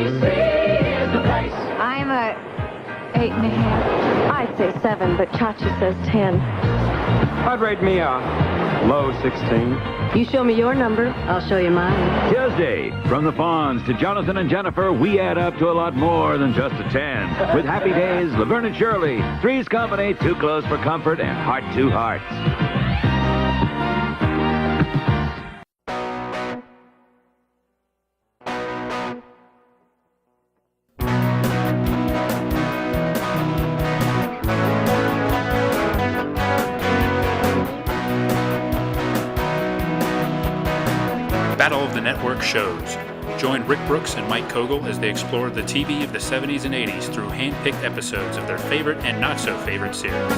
I'm a 8.5. I'd say 7, but Chachi says 10. I'd rate me a low 16. You show me your number, I'll show you mine. Tuesday, from the Fonz to Jonathan and Jennifer, we add up to a lot more than just a 10. With Happy Days, Laverne and Shirley, Three's Company, Too Close for Comfort, and Heart to Hearts. Battle of the Network shows. Join Rick Brooks and Mike Kogel as they explore the TV of the 70s and 80s through hand-picked episodes of their favorite and not-so-favorite series.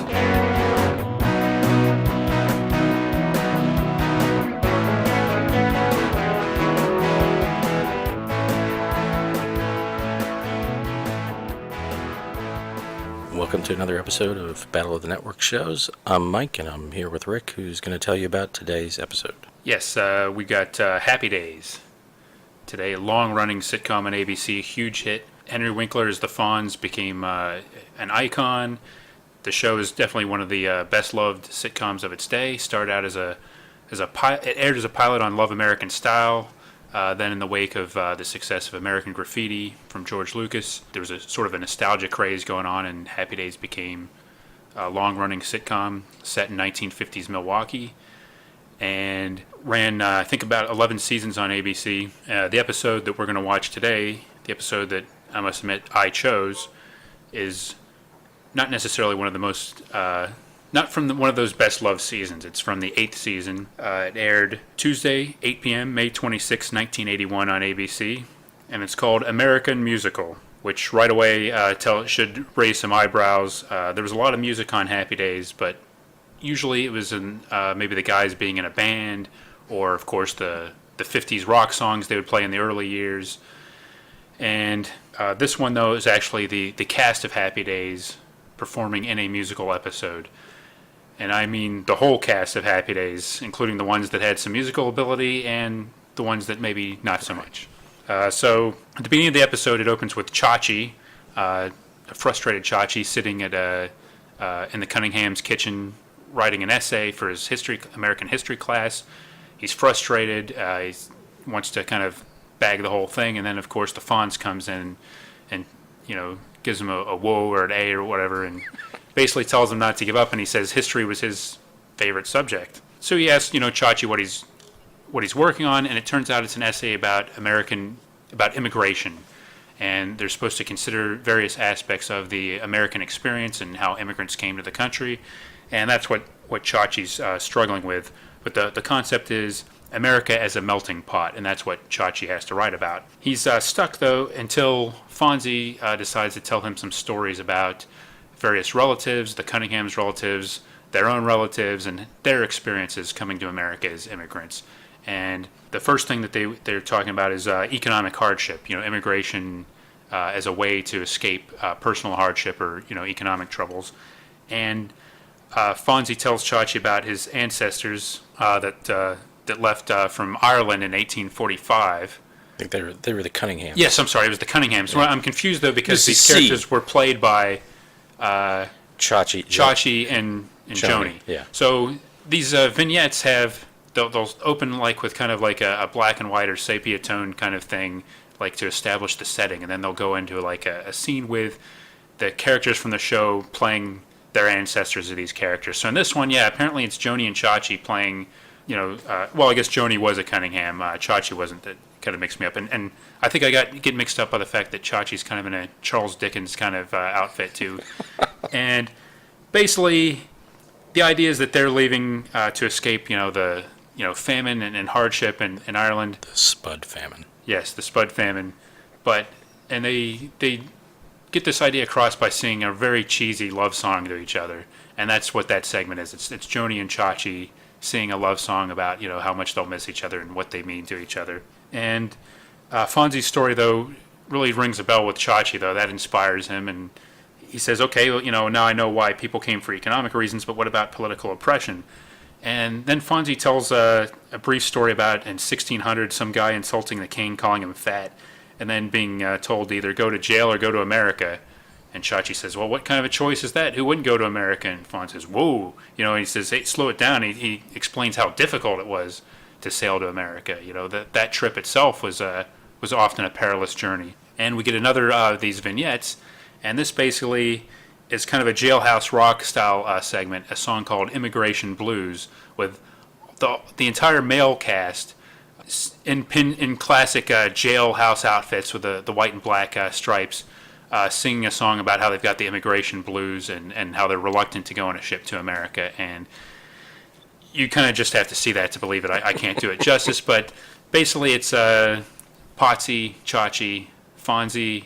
Welcome to another episode of Battle of the Network shows. I'm Mike, and I'm here with Rick, who's going to tell you about today's episode. Yes, we got Happy Days. Today, a long-running sitcom on ABC, huge hit. Henry Winkler as the Fonz became an icon. The show is definitely one of the best-loved sitcoms of its day. Started out it aired as a pilot on Love American Style. Then in the wake of the success of American Graffiti from George Lucas, there was a sort of a nostalgia craze going on, and Happy Days became a long-running sitcom set in 1950s Milwaukee, and ran, I think, about 11 seasons on ABC. The episode that we're going to watch today, the episode that I must admit I chose, is not necessarily one of the most... not from one of those best-loved seasons. It's from the 8th season. It aired Tuesday, 8 p.m., May 26, 1981 on ABC, and it's called American Musical, which right away should raise some eyebrows. There was a lot of music on Happy Days, but usually it was in maybe the guys being in a band, or, of course, the 50s rock songs they would play in the early years. And this one, though, is actually the cast of Happy Days performing in a musical episode. And I mean the whole cast of Happy Days, including the ones that had some musical ability and the ones that maybe not so much. So at the beginning of the episode, it opens with Chachi, a frustrated Chachi, sitting at in the Cunningham's kitchen writing an essay for his American history class. He's frustrated. He wants to kind of bag the whole thing. And then, of course, the Fonz comes in and gives him a whoa or an A or whatever, and basically tells him not to give up, and he says history was his favorite subject. So he asks, Chachi what he's working on, and it turns out it's an essay about immigration, and they're supposed to consider various aspects of the American experience and how immigrants came to the country, and that's what Chachi's struggling with. But the concept is America as a melting pot, and that's what Chachi has to write about. He's stuck, though, until Fonzie decides to tell him some stories about various relatives, the Cunningham's relatives, their own relatives, and their experiences coming to America as immigrants. And the first thing that they're talking about is economic hardship, immigration as a way to escape personal hardship or, economic troubles. And Fonzie tells Chachi about his ancestors that left from Ireland in 1845. I think they were the Cunninghams. Yes, I'm sorry, it was the Cunninghams. Yeah. Well, I'm confused, though, because these C. characters were played by Chachi and Joni. Yeah. So these vignettes they'll open like with kind of like a black and white or sepia tone kind of thing, like to establish the setting, and then they'll go into like a scene with the characters from the show playing their ancestors of these characters. So in this one, apparently it's Joni and Chachi playing, well, I guess Joni was a Cunningham, Chachi wasn't. That kind of mixed me up. And I think I get mixed up by the fact that Chachi's kind of in a Charles Dickens kind of outfit too. And basically, the idea is that they're leaving to escape, the famine and hardship in Ireland. The Spud famine. Yes, the Spud famine. And they get this idea across by singing a very cheesy love song to each other, and that's what that segment is. It's Joni and Chachi singing a love song about how much they'll miss each other and what they mean to each other. And Fonzie's story, though, really rings a bell with Chachi, though. That inspires him, and he says, okay, well, now I know why people came for economic reasons, but what about political oppression? And then Fonzie tells a brief story about in 1600 some guy insulting the king, calling him fat. And and then being told to either go to jail or go to America. And Chachi says, well, what kind of a choice is that? Who wouldn't go to America? And Fonz says, whoa. And he says, hey, slow it down. He explains how difficult it was to sail to America. That trip itself was often a perilous journey. And we get another of these vignettes, and this basically is kind of a jailhouse rock style segment, a song called Immigration Blues, with the entire male cast in classic jailhouse outfits with the white and black stripes, singing a song about how they've got the immigration blues and how they're reluctant to go on a ship to America. And you kind of just have to see that to believe it. I can't do it justice, but basically it's Potsy, Chachi, Fonzie,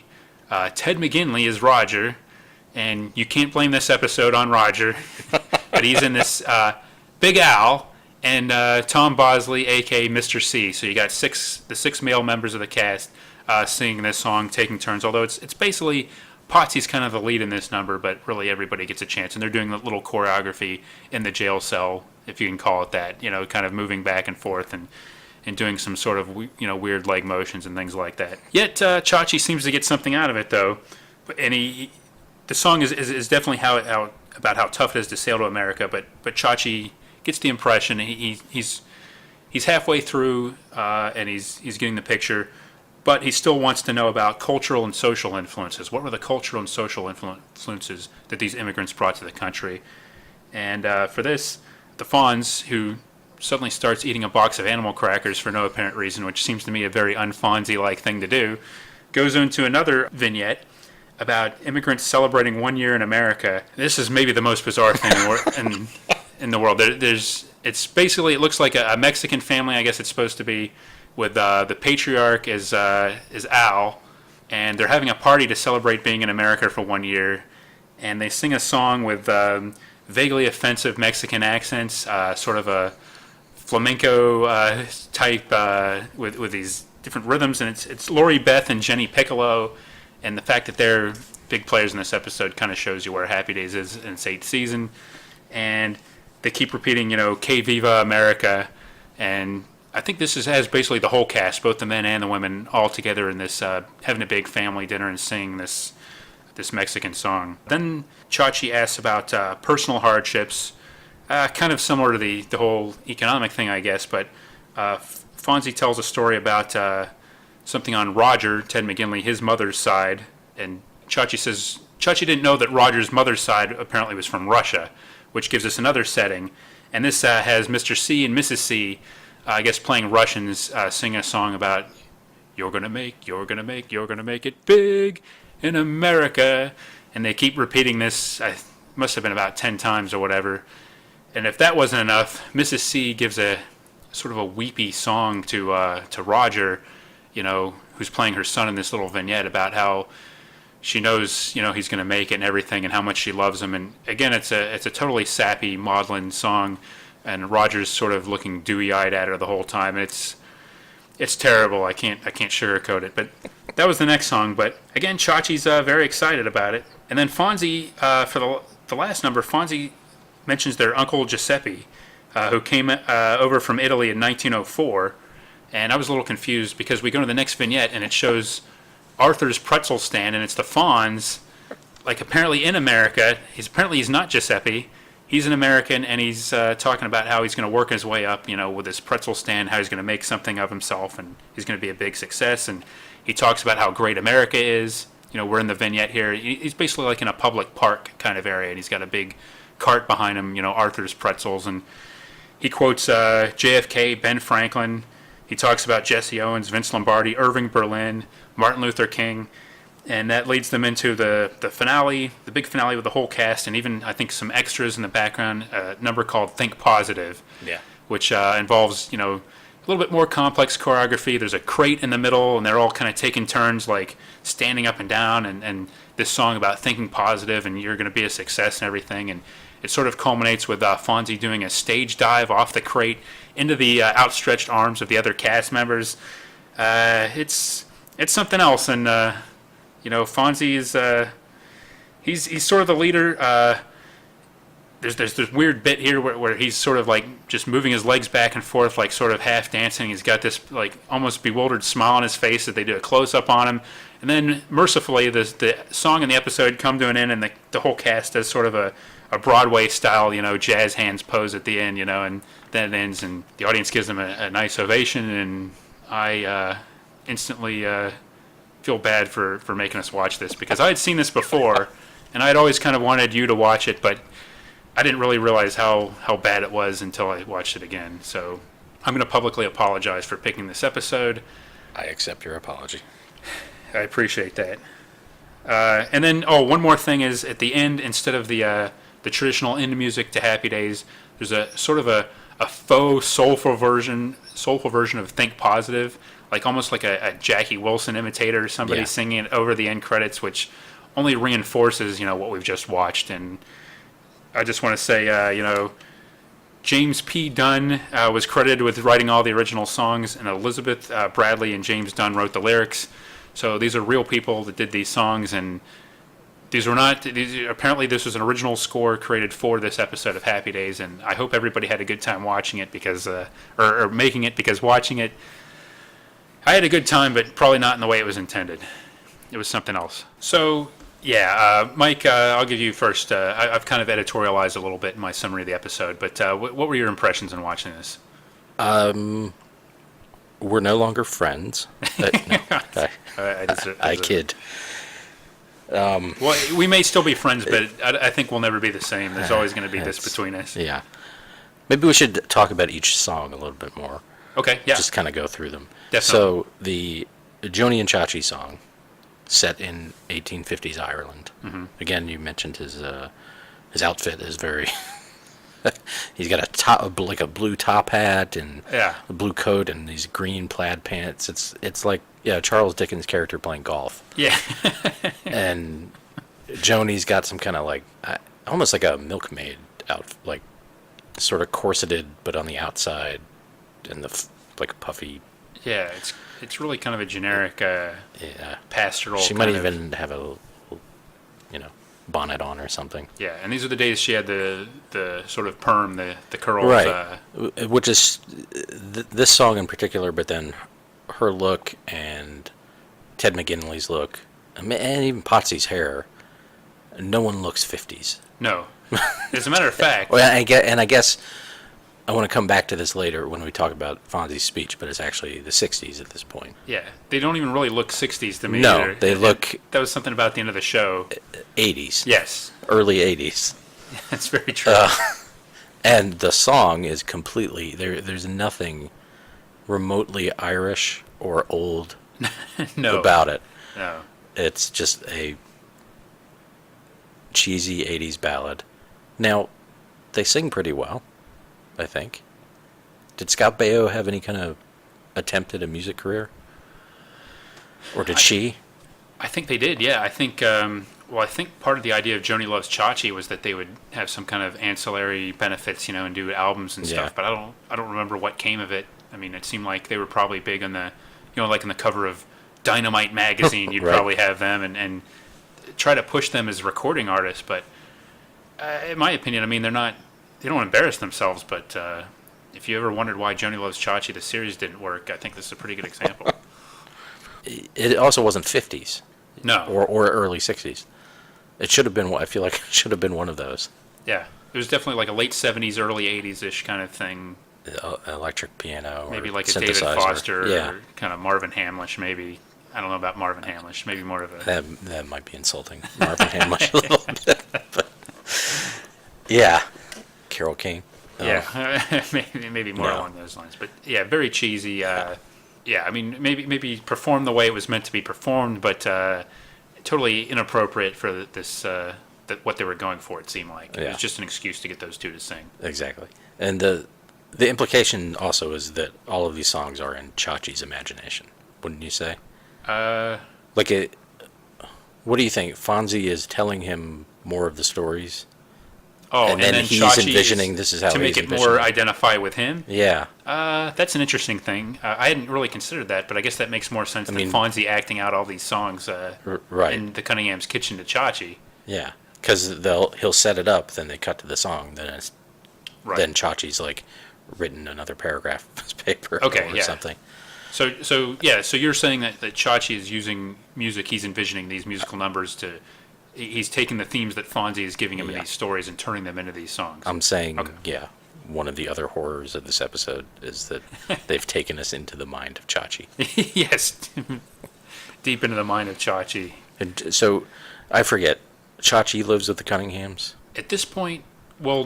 Ted McGinley is Roger, and you can't blame this episode on Roger, but he's in this Big Al and Tom Bosley, a.k.a. Mr. C. So you got the six male members of the cast singing this song, taking turns, although it's basically Potsy's kind of the lead in this number, but really everybody gets a chance, and they're doing the little choreography in the jail cell, if you can call it that, kind of moving back and forth and doing some sort of weird leg motions and things like that. Yet Chachi seems to get something out of it, though, and the song is definitely about how tough it is to sail to America, but Chachi gets the impression he's halfway through and he's getting the picture, but he still wants to know about cultural and social influences. What were the cultural and social influences that these immigrants brought to the country? And for this, the Fonz, who suddenly starts eating a box of animal crackers for no apparent reason, which seems to me a very un-Fonzie-like thing to do, goes into another vignette about immigrants celebrating 1 year in America. This is maybe the most bizarre thing in the world. It's basically, it looks like a Mexican family, I guess it's supposed to be, with the patriarch is Al, and they're having a party to celebrate being in America for 1 year, and they sing a song with vaguely offensive Mexican accents, sort of a flamenco type with these different rhythms, and it's Lori Beth and Jenny Piccolo, and the fact that they're big players in this episode kind of shows you where Happy Days is in its 8th season. And they keep repeating, Que Viva America, and I think this has basically the whole cast, both the men and the women, all together in this having a big family dinner and singing this Mexican song. Then Chachi asks about personal hardships, kind of similar to the whole economic thing, I guess, but Fonzie tells a story about something on Roger, Ted McGinley, his mother's side, and Chachi says Chachi didn't know that Roger's mother's side apparently was from Russia, which gives us another setting. And this has Mr. C and Mrs. C, I guess, playing Russians, singing a song about you're gonna make it big in America, and they keep repeating this. Must have been about 10 times or whatever. And if that wasn't enough, Mrs. C gives a sort of a weepy song to Roger, who's playing her son in this little vignette about how she knows, he's going to make it and everything, and how much she loves him. And again, it's a totally sappy, maudlin song, and Roger's sort of looking dewy-eyed at her the whole time. It's terrible. I can't sugarcoat it. But that was the next song. But again, Chachi's very excited about it. And then Fonzie, for the last number, Fonzie mentions their uncle Giuseppe, who came over from Italy in 1904. And I was a little confused because we go to the next vignette and it shows Arthur's pretzel stand, and it's the Fonz, like apparently in America. He's not Giuseppe. He's an American, and he's talking about how he's going to work his way up, with his pretzel stand, how he's going to make something of himself, and he's going to be a big success. And he talks about how great America is. We're in the vignette here. He's basically like in a public park kind of area, and he's got a big cart behind him, Arthur's pretzels. And he quotes JFK, Ben Franklin. He talks about Jesse Owens, Vince Lombardi, Irving Berlin, Martin Luther King, and that leads them into the finale, the big finale with the whole cast, and even, I think, some extras in the background, a number called Think Positive, which involves, a little bit more complex choreography. There's a crate in the middle, and they're all kind of taking turns, like, standing up and down, and this song about thinking positive, and you're going to be a success and everything, and it sort of culminates with Fonzie doing a stage dive off the crate into the outstretched arms of the other cast members. It's something else, and Fonzie is he's sort of the leader. there's this weird bit here where he's sort of like just moving his legs back and forth, like sort of half dancing. He's got this like almost bewildered smile on his face that they do a close up on him, and then mercifully the song and the episode come to an end, and the whole cast does sort of a Broadway style, jazz hands pose at the end, and then it ends, and the audience gives them a nice ovation, and I instantly feel bad for making us watch this, because I had seen this before, and I had always kind of wanted you to watch it, but I didn't really realize how bad it was until I watched it again. So I'm going to publicly apologize for picking this episode. I accept your apology. I appreciate that. And then, one more thing is at the end, instead of the traditional end music to Happy Days, there's a sort of a faux soulful version of Think Positive, like almost like a Jackie Wilson imitator, somebody singing it over the end credits, which only reinforces what we've just watched. And I just want to say, James P. Dunn was credited with writing all the original songs, and Elizabeth Bradley and James Dunn wrote the lyrics. So these are real people that did these songs, and apparently this was an original score created for this episode of Happy Days, and I hope everybody had a good time watching it because, or making it, because watching it, I had a good time, but probably not in the way it was intended. It was something else. So, yeah, Mike, I'll give you first. I've kind of editorialized a little bit in my summary of the episode, but what were your impressions in watching this? We're no longer friends. No, I kid. Well, we may still be friends, but I think we'll never be the same. There's always going to be this between us. Yeah. Maybe we should talk about each song a little bit more. Okay, yeah. Just kind of go through them. Definitely. So the Joni and Chachi song, set in 1850s Ireland. Mm-hmm. Again, you mentioned his outfit is very... He's got a blue top hat and a blue coat and these green plaid pants. It's like Charles Dickens' character playing golf. Yeah. And Joni's got some kind of like almost like a milkmaid outfit, like sort of corseted but on the outside and like puffy. Yeah, it's really kind of a generic pastoral. She might even have a bonnet on or something. Yeah, and these are the days she had the sort of perm, the curls. Right, which is this song in particular, but then her look and Ted McGinley's look, and even Potsy's hair, no one looks 50s. No. As a matter of fact... Well, I guess I want to come back to this later when we talk about Fonzie's speech, but it's actually the 60s at this point. Yeah, they don't even really look 60s to me. No, either. They look... That was something about the end of the show. 80s. Yes. Early 80s. That's very true. And the song is completely... There's nothing remotely Irish or old about it. No. It's just a cheesy 80s ballad. Now, they sing pretty well, I think. Did Scott Baio have any kind of attempt at a music career? Or did she? I think they did, yeah. I think I think part of the idea of Joni Loves Chachi was that they would have some kind of ancillary benefits, and do albums and stuff, but I don't remember what came of it. I mean, it seemed like they were probably big on the, like in the cover of Dynamite magazine, you'd right. probably have them and try to push them as recording artists, but in my opinion, I mean, they don't embarrass themselves, but if you ever wondered why Joni Loves Chachi, the series didn't work, I think this is a pretty good example. It also wasn't 50s. No. Or early 60s. It should have been, I feel like it should have been one of those. Yeah. It was definitely like a late 70s, early 80s-ish kind of thing. Electric piano. Maybe like a synthesizer. David Foster yeah. or kind of Marvin Hamlish, maybe. I don't know about Marvin Hamlish. Maybe more of a... That might be insulting. Marvin Hamlish a little bit. But yeah. Carole King. Yeah. maybe more along those lines. But yeah, very cheesy. Yeah, I mean, maybe performed the way it was meant to be performed, but totally inappropriate for this what they were going for, it seemed like. It was just an excuse to get those two to sing. Exactly. And the implication also is that all of these songs are in Chachi's imagination, wouldn't you say? What do you think? Fonzie is telling him more of the stories? Oh, and then he's Chachi envisioning this is how to he's make it more identify with him. Yeah. That's an interesting thing. I hadn't really considered that, but I guess that makes more sense than Fonzie acting out all these songs right. in the Cunningham's kitchen to Chachi. Yeah. because he'll set it up, then they cut to the song, then Chachi's like written another paragraph of his paper or something. So you're saying that Chachi is using music, he's envisioning these musical numbers he's taking the themes that Fonzie is giving him in these stories and turning them into these songs. I'm saying, one of the other horrors of this episode is that they've taken us into the mind of Chachi. Yes, deep into the mind of Chachi. And so, I forget, Chachi lives with the Cunninghams? At this point, well,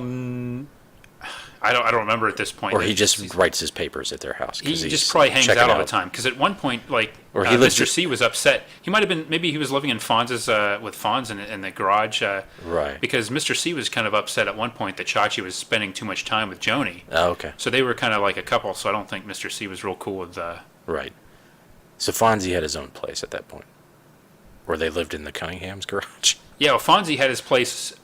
I don't remember at this point. Or he just writes his papers at their house. He just probably hangs out all the time. Because at one point, Mr. C was upset. He might have been, maybe he was living in Fonz's, with Fonz in the garage. Right. Because Mr. C was kind of upset at one point that Chachi was spending too much time with Joni. Oh, okay. So they were kind of like a couple, so I don't think Mr. C was real cool with... Right. So Fonzie had his own place at that point. Where they lived in the Cunningham's garage. Yeah, well, Fonzie had his place...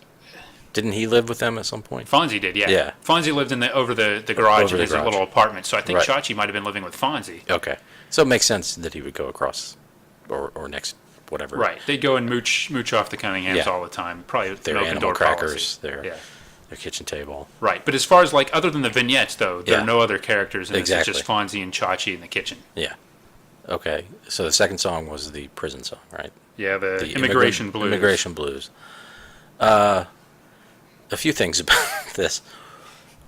Didn't he live with them at some point? Fonzie did, yeah. Yeah. Fonzie lived in over the garage in his little apartment, so I think Right. Chachi might have been living with Fonzie. Okay. So it makes sense that he would go across, or next, whatever. Right. They'd go and mooch off the Cunninghams all the time. Probably Their an open animal door crackers, policy. their kitchen table. Right. But as far as, other than the vignettes, though, there Yeah. are no other characters in this. Exactly. It's just Fonzie and Chachi in the kitchen. Yeah. Okay. So the second song was the prison song, right? Yeah, the Immigration Blues. Immigration Blues. A few things about this.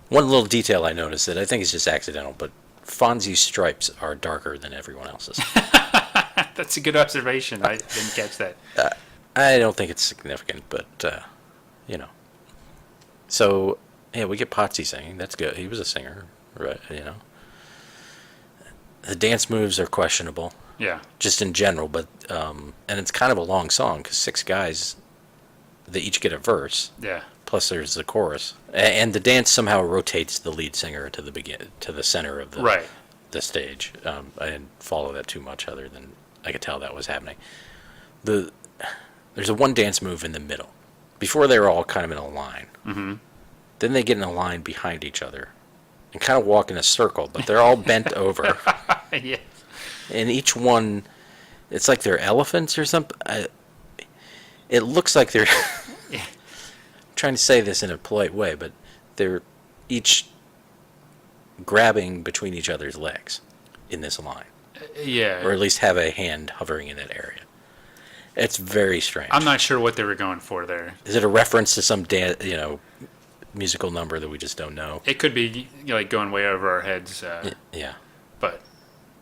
One little detail I noticed that I think is just accidental, but Fonzie's stripes are darker than everyone else's. That's a good observation. I didn't catch that. I don't think it's significant, but, So, yeah, we get Potsy singing. That's good. He was a singer, right? The dance moves are questionable. Yeah. Just in general, but, and it's kind of a long song, because 6 guys, they each get a verse. Yeah. Plus, there's the chorus, and the dance somehow rotates the lead singer to the center of the stage. I didn't follow that too much, other than I could tell that was happening. There's a one dance move in the middle. Before they were all kind of in a line. Mm-hmm. Then they get in a line behind each other, and kind of walk in a circle, but they're all bent over. Yeah. And each one, it's like they're elephants or something. It looks like they're... trying to say this in a polite way, but they're each grabbing between each other's legs in this line. Yeah. Or at least have a hand hovering in that area. It's very strange. I'm not sure what they were going for there. Is it a reference to some musical number that we just don't know? It could be going way over our heads. Yeah. But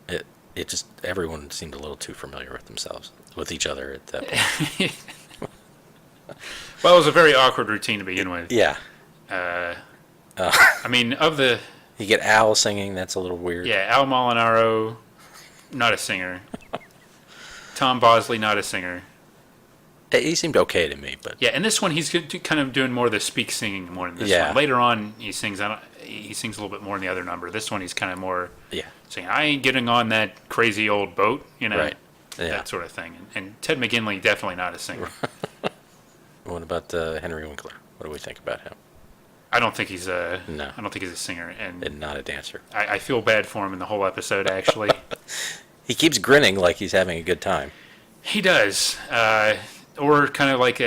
it just, everyone seemed a little too familiar with each other at that point. Well, it was a very awkward routine to begin with. Yeah. I mean, You get Al singing, that's a little weird. Yeah, Al Molinaro, not a singer. Tom Bosley, not a singer. He seemed okay to me, but... Yeah, and this one, he's kind of doing more of the speak singing more than this one. Later on, he sings a little bit more in the other number. This one, he's kind of more saying, I ain't getting on that crazy old boat, Right. Yeah. that sort of thing. And Ted McGinley, definitely not a singer. What about Henry Winkler? What do we think about him? I don't think he's a No. I don't think he's a singer, And not a dancer. I feel bad for him in the whole episode. Actually, He keeps grinning like he's having a good time. he does, or kind of like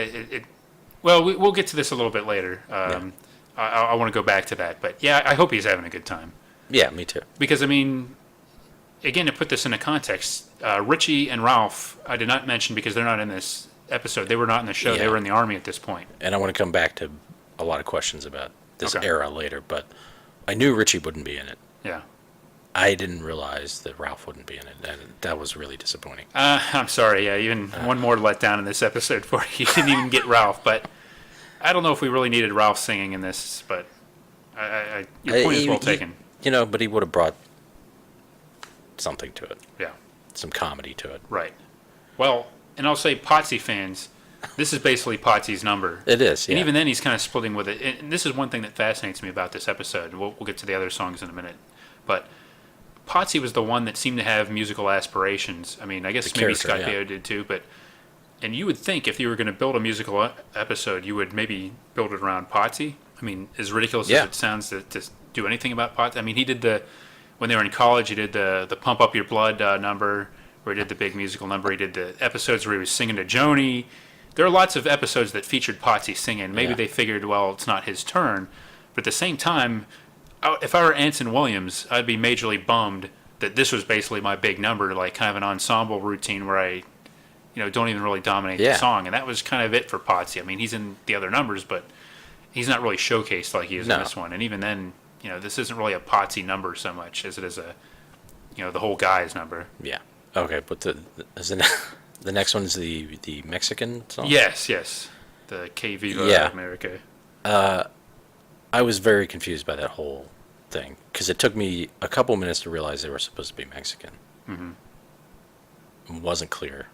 Well, we'll get to this a little bit later. I want to go back to that, but yeah, I hope he's having a good time. Yeah, me too. Because I mean, again, to put this into context, Richie and Ralph I did not mention because they're not in this episode. They were not in the show. Yeah. They were in the army at this point. And I want to come back to a lot of questions about this Okay. era later, but I knew Richie wouldn't be in it. Yeah. I didn't realize that Ralph wouldn't be in it, and that was really disappointing. I'm sorry. Yeah, even one more letdown in this episode for you. You didn't even get Ralph, but I don't know if we really needed Ralph singing in this, but your point is well taken. But he would have brought something to it. Yeah. Some comedy to it. Right. Well, and I'll say Potsy fans, this is basically Potsy's number. It is, yeah. And even then, he's kind of splitting with it. And this is one thing that fascinates me about this episode. And we'll get to the other songs in a minute. But Potsy was the one that seemed to have musical aspirations. I mean, I guess maybe Scott Baio did too. And you would think if you were going to build a musical episode, you would maybe build it around Potsy. I mean, as ridiculous as it sounds to do anything about Potsy. I mean, he did when they were in college, he did the Pump Up Your Blood number, where he did the big musical number. He did the episodes where he was singing to Joni. there are lots of episodes that featured Potsy singing. Maybe Yeah. they figured, well, it's not his turn. But at the same time, if I were Anson Williams, I'd be majorly bummed that this was basically my big number, like kind of an ensemble routine where I, don't even really dominate the song. And that was kind of it for Potsy. I mean, he's in the other numbers, but he's not really showcased like he is in this one. And even then, this isn't really a Potsy number so much as it is a, the whole guy's number. Yeah. Okay, but the next one's the Mexican song? Yes. The Que Viva Yeah. America. I was very confused by that whole thing because it took me a couple minutes to realize they were supposed to be Mexican. Mm-hmm. It wasn't clear.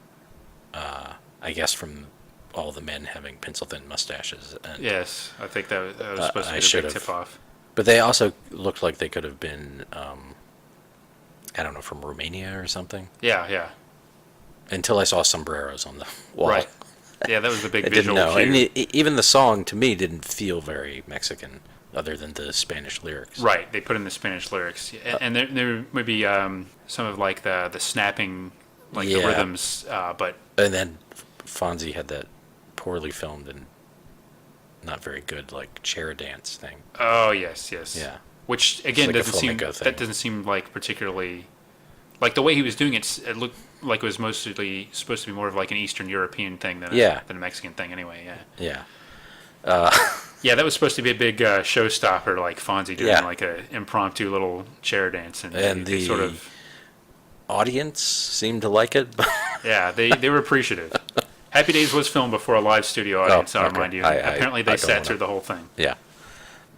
I guess from all the men having pencil-thin mustaches. And, Yes, I think that was supposed to be the big tip-off. But they also looked like they could have been, I don't know, from Romania or something. Yeah. Until I saw sombreros on the wall. Right. Yeah, that was the big I didn't visual know. cue. And even the song, to me, didn't feel very Mexican, other than the Spanish lyrics. Right, they put in the Spanish lyrics. And there may be some of like the snapping, like the rhythms, but... And then Fonzie had that poorly filmed and not very good, like, chair dance thing. Oh, yes. Yeah. Which, again, like a that doesn't seem like particularly... Like, the way he was doing it, it looked like it was mostly supposed to be more of like an Eastern European thing than a Mexican thing anyway, Yeah. Yeah, that was supposed to be a big showstopper, like Fonzie doing like a impromptu little chair dance, and they sort of audience seemed to like it. Yeah, they were appreciative. Happy Days was filmed before a live studio audience, I'll remind you. Apparently they sat through the whole thing. Yeah.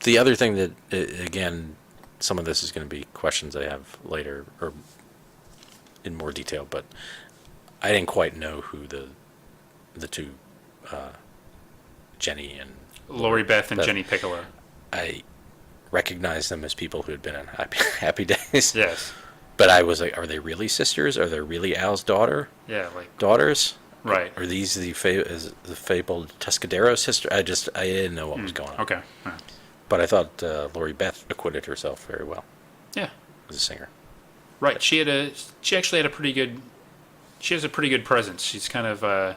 The other thing that, again, some of this is going to be questions I have later, or in more detail, but I didn't quite know who the two, Jenny and Lori Beth and Jenny Piccolo. I recognized them as people who had been on Happy Days. Yes. But I was like, are they really sisters? Are they really Al's Yeah, like daughters? right. Are these the fabled Tuscadero sister? I didn't know what was going on. Okay. Yeah. But I thought Lori Beth acquitted herself very well Yeah. as a singer. Right. She actually had a pretty good. She has a pretty good presence. She's kind of.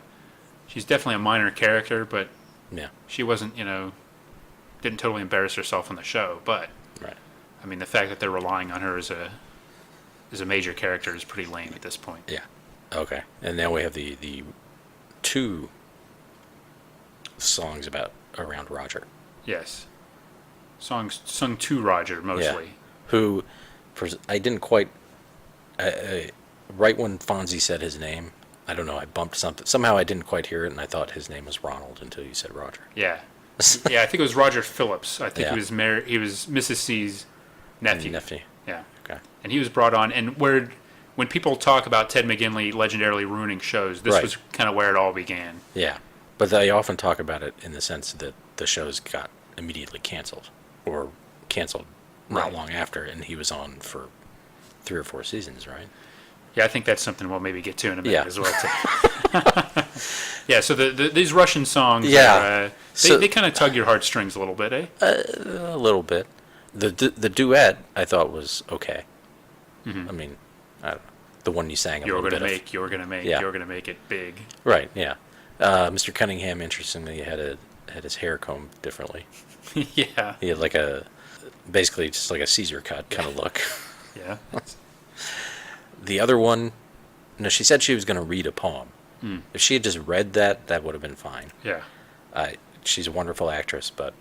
She's definitely a minor character, but Yeah. she wasn't. Didn't totally embarrass herself on the show. But Right. I mean, the fact that they're relying on her as a major character is pretty lame at this point. Yeah. Okay. And now we have the two songs around Roger. Yes. Songs sung to Roger mostly. Yeah. Who, I didn't quite. Right when Fonzie said his name, I don't know. I bumped something. Somehow I didn't quite hear it, and I thought his name was Ronald until you said Roger. Yeah. Yeah, I think it was Roger Phillips. I think Yeah. he was He was Mrs. C's nephew. Nephew. Yeah. Okay. And he was brought on, and when people talk about Ted McGinley legendarily ruining shows, this Right. was kind of where it all began. Yeah. But they often talk about it in the sense that the shows got immediately canceled, or canceled not Right. long after, and he was on for 3 or 4 seasons, right? Yeah, I think that's something we'll maybe get to in a minute Yeah. as well. Too. Yeah, so these Russian songs, Yeah. they kind of tug your heartstrings a little bit, eh? A little bit. The duet I thought was okay. I mean, I don't know. The one you sang a You're little gonna bit make, you're gonna make, Yeah. you're gonna make it big. Right, yeah. Mr. Cunningham, interestingly, had his hair combed differently. Yeah. He had like basically just like a Caesar cut kind of look. Yeah. The other one, no, she said she was going to read a poem. If she had just read that would have been fine. Yeah. She's a wonderful actress, but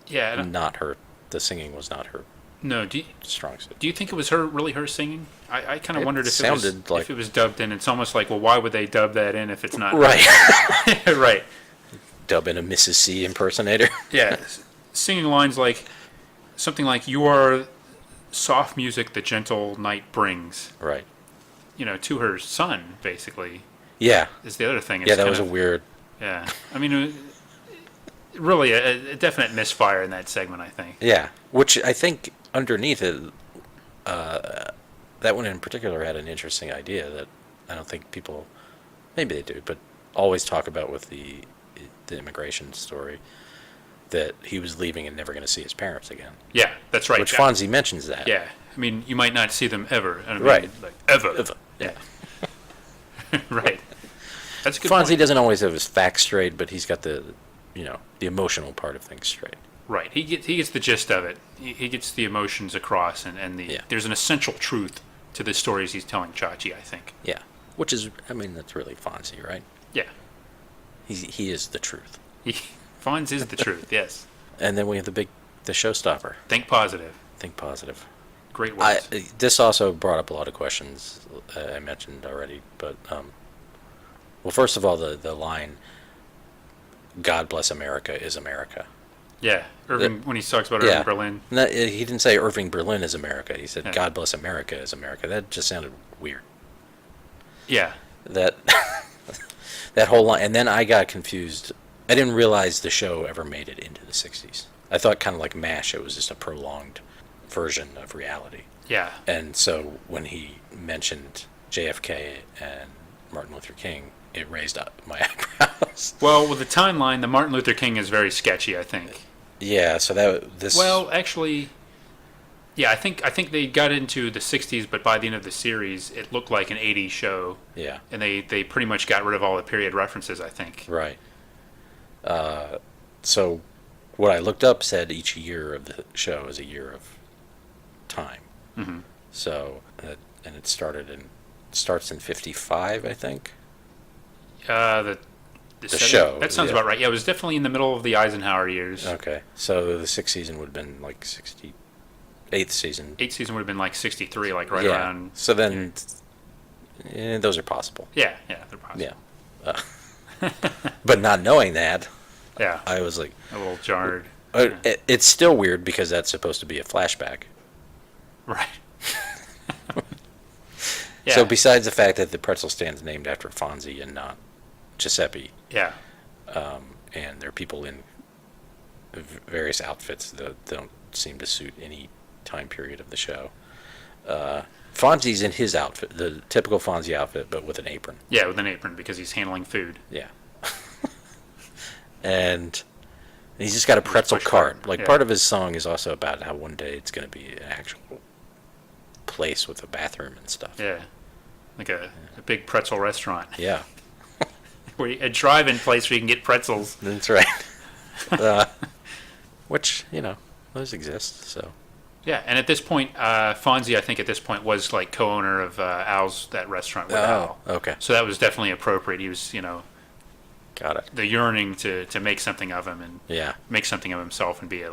Yeah. and not her. The singing was not her No, do strong suit. you think it was really her singing? I kind of It wondered if sounded like- if it was dubbed in. It's almost like, well, why would they dub that in if it's not Right. right. Dub in a Mrs. C impersonator. Yeah, singing lines like something like "You are soft music the gentle night brings," Right. to her son, basically, Yeah. is the other thing. It's Yeah, that kind was a of- weird. Yeah, I mean, really a definite misfire in that segment, I think. Yeah, which I think underneath it, that one in particular had an interesting idea that I don't think people, maybe they do, but always talk about with the immigration story, that he was leaving and never going to see his parents again. Yeah, that's right. Which Yeah. Fonzie mentions that. Yeah, I mean, you might not see them ever. I mean, Right. Like, ever. Ever. Yeah. Right. That's a good Fonzie point. doesn't always have his facts straight, but he's got the emotional part of things straight. Right. He gets the gist of it. He gets the emotions across, and there's an essential truth to the stories he's telling Chachi, I think. Yeah, which is, that's really Fonzie, right? Yeah. He is the truth. Fonz is the truth, yes. And then we have the showstopper. Think positive. Think positive. Great words. This also brought up a lot of questions I mentioned already, but well, first of all, the line "God bless America" is America. Yeah, Irving, when he talks about Irving Berlin. No, he didn't say Irving Berlin is America. He said Yeah. God bless America is America. That just sounded weird. Yeah. That that whole line, and then I got confused. I didn't realize the show ever made it into the 60s. I thought kind of like MASH, it was just a prolonged version of reality. Yeah. And so when he mentioned JFK and Martin Luther King, it raised up my eyebrows. Well, with the timeline, the Martin Luther King is very sketchy, I think. Yeah, so this. Well, actually, yeah, I think they got into the 60s, but by the end of the series, it looked like an 80s show. Yeah. And they pretty much got rid of all the period references, I think. Right. So what I looked up said each year of the show is a year of time. Mm-hmm. So, and it starts in 55, I think. The show. That sounds about right. Yeah, it was definitely in the middle of the Eisenhower years. Okay. So the 6th season would have been like 8th season. 8th season would have been like 63, like right around. So then, those are possible. Yeah, they're possible. Yeah. But not knowing that, Yeah. I was like, A little jarred. It's still weird because that's supposed to be a flashback. Right. Yeah. So besides the fact that the pretzel stand's named after Fonzie and not Giuseppe, Yeah. and there are people in various outfits that don't seem to suit any time period of the show. Fonzie's in his outfit, the typical Fonzie outfit, but with an apron. Yeah, with an apron because he's handling food. Yeah. And he's just got a pretzel push cart. button, Like, yeah. part of his song is also about how one day it's going to be an actual place with a bathroom and stuff. Yeah. Like a big pretzel restaurant. Yeah. A drive-in place where you can get pretzels. That's right. Which, those exist, so. Yeah, and at this point, Fonzie, I think at this point, was like co-owner of Al's, that restaurant with Al. Okay. So that was definitely appropriate. He was, Got it. the yearning to make something of him and Yeah. make something of himself and be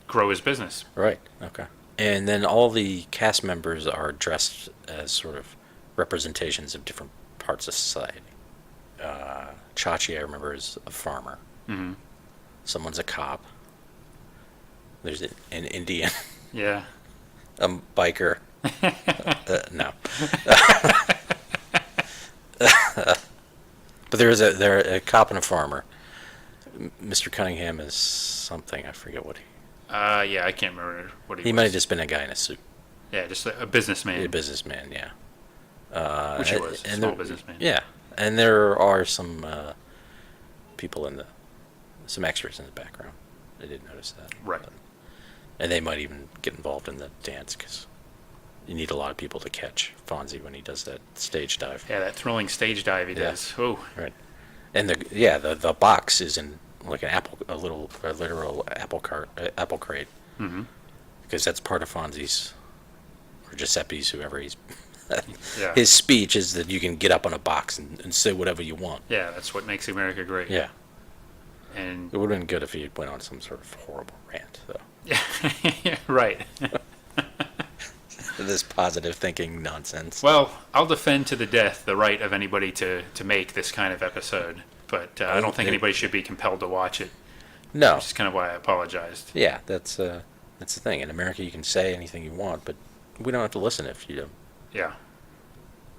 grow his business. Right. Okay. And then all the cast members are dressed as sort of representations of different parts of society. Chachi, I remember, is a farmer. Mm-hmm. Someone's a cop. There's an Indian, Yeah. a biker. No. But there's a cop and a farmer. Mr. Cunningham is something, I forget what he. Yeah, I can't remember what he was. He might have just been a guy in a suit. Yeah, just a businessman. A businessman, yeah. Which he was, a small businessman. Yeah, and there are some people some extras in the background. I did notice that. Right. And they might even get involved in the dance because you need a lot of people to catch Fonzie when he does that stage dive. Yeah, that thrilling stage dive he Yeah. does. Oh, Right. And the box is in like a literal apple crate. Mm-hmm. Because that's part of Fonzie's or Giuseppe's, whoever he's. Yeah. His speech is that you can get up on a box and say whatever you want. Yeah, that's what makes America great. Yeah. And It would have been good if he went on some sort of horrible rant, though. yeah, right. This positive thinking nonsense. Well, I'll defend to the death the right of anybody to make this kind of episode, but I don't think anybody should be compelled to watch it. No. Which is kind of why I apologized. Yeah, that's the thing. In America, you can say anything you want, but we don't have to listen if you don't. Yeah.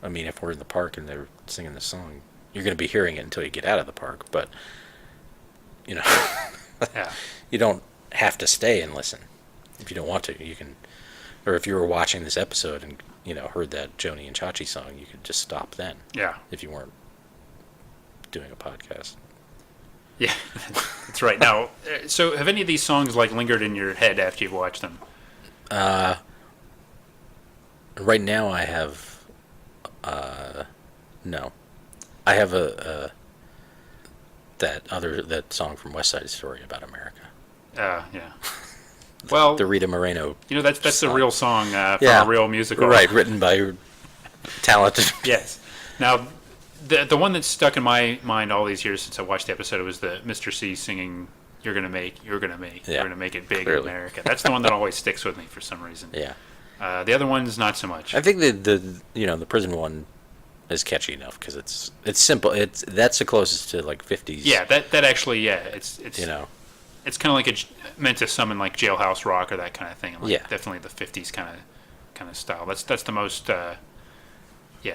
I mean, if we're in the park and they're singing the song, you're going to be hearing it until you get out of the park, but, Yeah. you don't have to stay and listen. If you don't want to, you can, or if you were watching this episode and, heard that Joni and Chachi song, you could just stop then. Yeah. If you weren't doing a podcast. Yeah. That's right. Now, so have any of these songs lingered in your head after you've watched them? Right now I have, no. I have that song from West Side Story about America. Yeah. Well, The Rita Moreno. that's song. a real song from a real musical. Right, written by talented. Yes. Now, the one that's stuck in my mind all these years since I watched the episode was the Mr. C singing "You're gonna make it big Clearly. in America." That's the one that always sticks with me for some reason. Yeah. The other ones not so much. I think the prison one is catchy enough because it's simple. That's the closest to like 50s. Yeah, that actually, it's it's kind of like it's meant to summon like Jailhouse Rock or that kind of thing. Like Yeah. definitely the 50s kind of style. That's the most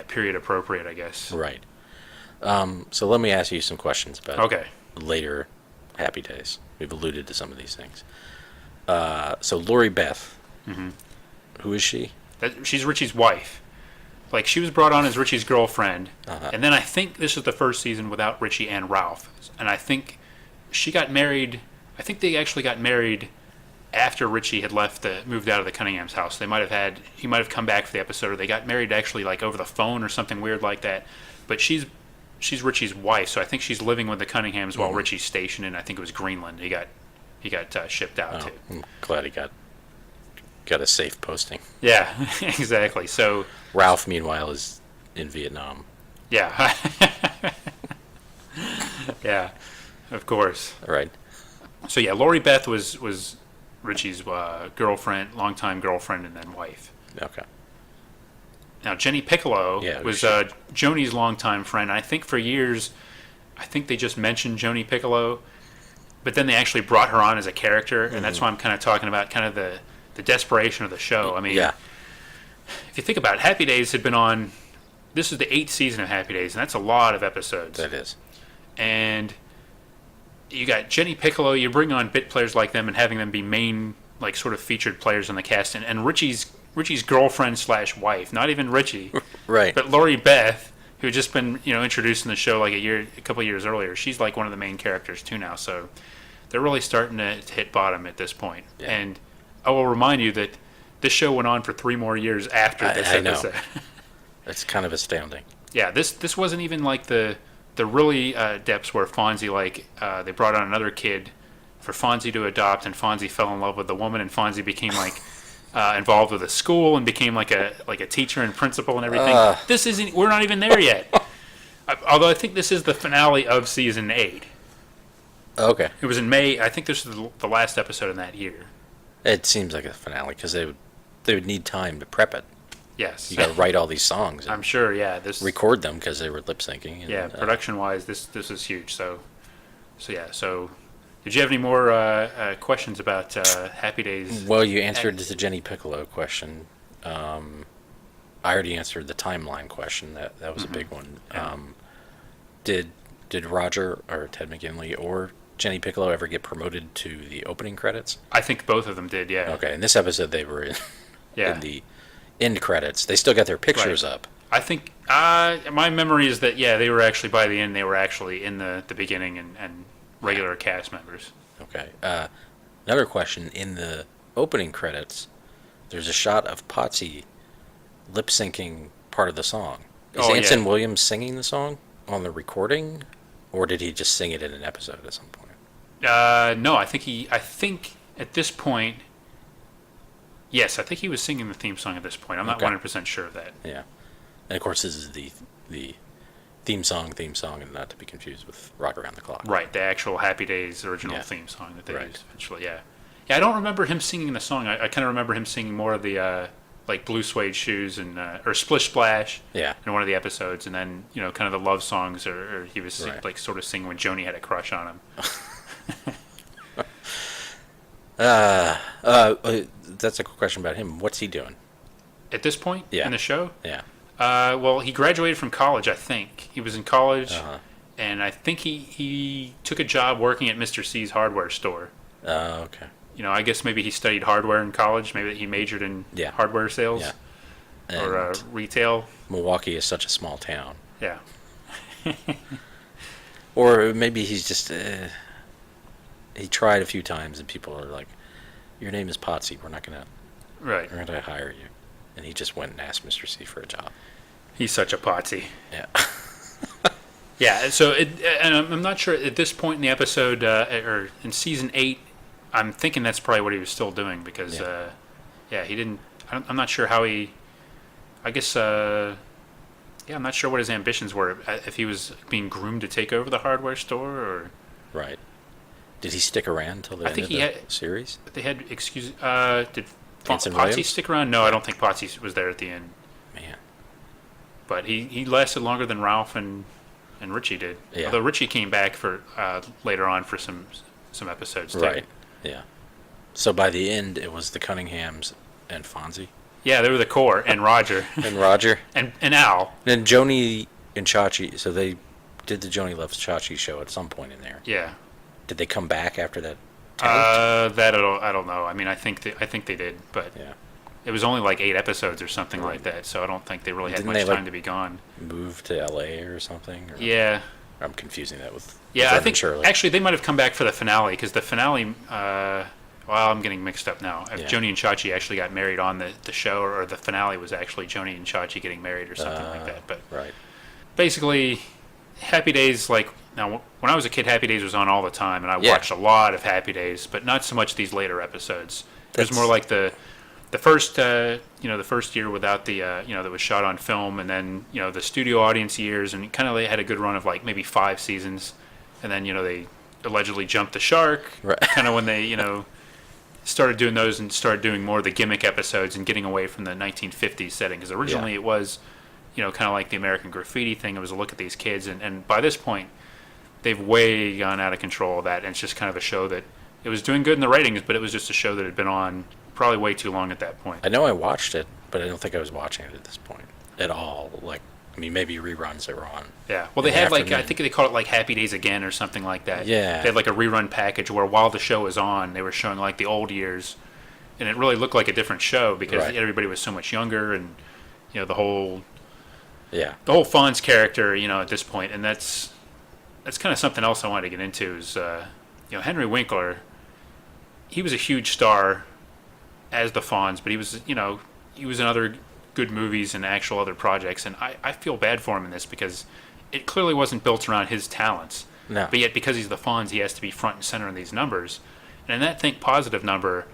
period appropriate, I guess. Right. So let me ask you some questions about Okay. later Happy Days. We've alluded to some of these things. So Lori Beth, who is she? She's Richie's wife. Like, she was brought on as Richie's girlfriend, Uh-huh. and then I think this is the first season without Richie and Ralph. And I think she got married. I think they actually got married after Richie had moved out of the Cunningham's house. He might have come back for the episode, or they got married actually like over the phone or something weird like that. But she's Richie's wife, so I think she's living with the Cunninghams while Richie's stationed in, I think it was Greenland. He got shipped out to. I'm glad he got a safe posting. Yeah, exactly. So Ralph, meanwhile, is in Vietnam. yeah, yeah, of course. Right. So yeah, Lori Beth was Richie's girlfriend, longtime girlfriend, and then wife. Okay. Now Jenny Piccolo Yeah, was Joni's longtime friend. I think for years, I think they just mentioned Joni Piccolo, but then they actually brought her on as a character, and that's why I'm kind of talking about kind of the desperation of the show. I mean, Yeah. if you think about it, Happy Days had been on. This is the 8th season of Happy Days, and that's a lot of episodes. That is. And you got Jenny Piccolo. You bring on bit players like them and having them be main, like, sort of featured players in the cast, and Richie's girlfriend / wife, not even Richie, Right. but Lori Beth, who had just been introduced in the show like a couple of years earlier. She's like one of the main characters too now. So they're really starting to hit bottom at this point. Yeah. And I will remind you that this show went on for 3 more years after this I know. episode. It's kind of astounding. Yeah, this wasn't even like the really depths where Fonzie they brought on another kid for Fonzie to adopt, and Fonzie fell in love with the woman, and Fonzie became like involved with a school and became like a teacher and principal and everything. This isn't. We're not even there yet. Although I think this is the finale of season 8. Okay. It was in May. I think this was the last episode in that year. It seems like a finale because they would need time to prep it. Yes. You got to write all these songs. I'm sure. Yeah. Record them because they were lip syncing. Yeah. Production wise, this is huge. So yeah. So. Did you have any more questions about Happy Days? Well, you answered the Jenny Piccolo question. I already answered the timeline question. That was a big one. Yeah. Did Roger or Ted McGinley or Jenny Piccolo ever get promoted to the opening credits? I think both of them did. Yeah. Okay, in this episode they were in the end credits. They still got their pictures up. I think my memory is that they were actually by the end. They were actually in the beginning and regular cast members. Okay. Another question. In the opening credits, there's a shot of Potsy lip-syncing part of the song. Is Anson Williams singing the song on the recording, or did he just sing it in an episode at some point? No, I think at this point, yes, I think he was singing the theme song at this point. I'm not 100% sure of that. Yeah. And, of course, this is the theme song, and not to be confused with Rock Around the Clock. Right, the actual Happy Days original theme song that they used eventually, yeah. Yeah, I don't remember him singing the song. I kind of remember him singing more of the, like, Blue Suede Shoes and or Splish Splash in one of the episodes, and then, kind of the love songs, or he was, like, sort of singing when Joni had a crush on him. That's a question about him. What's he doing? At this point in the show? Yeah. Well, he graduated from college, I think. He was in college, and I think he took a job working at Mr. C's hardware store. Oh, okay. I guess maybe he studied hardware in college. Maybe he majored in hardware sales or retail. Milwaukee is such a small town. Yeah. Or maybe he's just... he tried a few times, and people are like, your name is Potsy. We're not going to hire you. And he just went and asked Mr. C for a job. He's such a potsy. Yeah. Yeah, so and I'm not sure at this point in the episode or in season 8. I'm thinking that's probably what he was still doing because, he didn't. I'm not sure how he. I guess. I'm not sure what his ambitions were. If he was being groomed to take over the hardware store, or Right. Did he stick around till the end of the series? they had excuse. Did Anson Potsy Williams? stick around? No, I don't think Potsy was there at the end. Man. But he lasted longer than Ralph and Richie did. Yeah. Although Richie came back for later on for some episodes too. Right. Yeah. So by the end, it was the Cunninghams and Fonzie. Yeah, they were the core, and Roger. And Roger. and Al. And then Joni and Chachi, so they did the Joni Loves Chachi show at some point in there. Yeah. Did they come back after that? That I don't know. I mean, I think they did, but Yeah. it was only like 8 episodes or something like that, so I don't think they really had much time to be gone. Move to L.A. or something? Or Yeah. I'm confusing that with Yeah, Vernon I think Shirley. actually they might have come back for the finale because the finale. I'm getting mixed up now. If Yeah. Joni and Chachi actually got married on the show, or the finale was actually Joni and Chachi getting married or something like that. But Right. basically, Happy Days, like, now when I was a kid, Happy Days was on all the time, and I Yeah. watched a lot of Happy Days, but not so much these later episodes. It was That's- more like the first the first year without the that was shot on film, and then the studio audience years, and kind of they had a good run of like maybe 5 seasons, and then they allegedly jumped the shark, Right. kind of when they started doing those and started doing more of the gimmick episodes and getting away from the 1950s setting, because originally Yeah. it was kind of like the American Graffiti thing. It was a look at these kids, and by this point they've way gone out of control of that, and it's just kind of a show that it was doing good in the ratings, but it was just a show that had been on probably way too long at that point. I know I watched it, but I don't think I was watching it at this point at all. Like, I mean, maybe reruns that were on. Yeah, well, they in the had like I afternoon. think they called it like Happy Days Again or something like that. Yeah. They had like a rerun package where while the show was on, they were showing like the old years, and it really looked like a different show because Right. everybody was so much younger, and the whole Yeah. Fonz character, at this point, and that's kind of something else I wanted to get into is Henry Winkler. He was a huge star as the Fonz, but he was in other good movies and actual other projects, and I feel bad for him in this because it clearly wasn't built around his talents. No. But yet, because he's the Fonz, he has to be front and center in these numbers. And in that Think Positive number,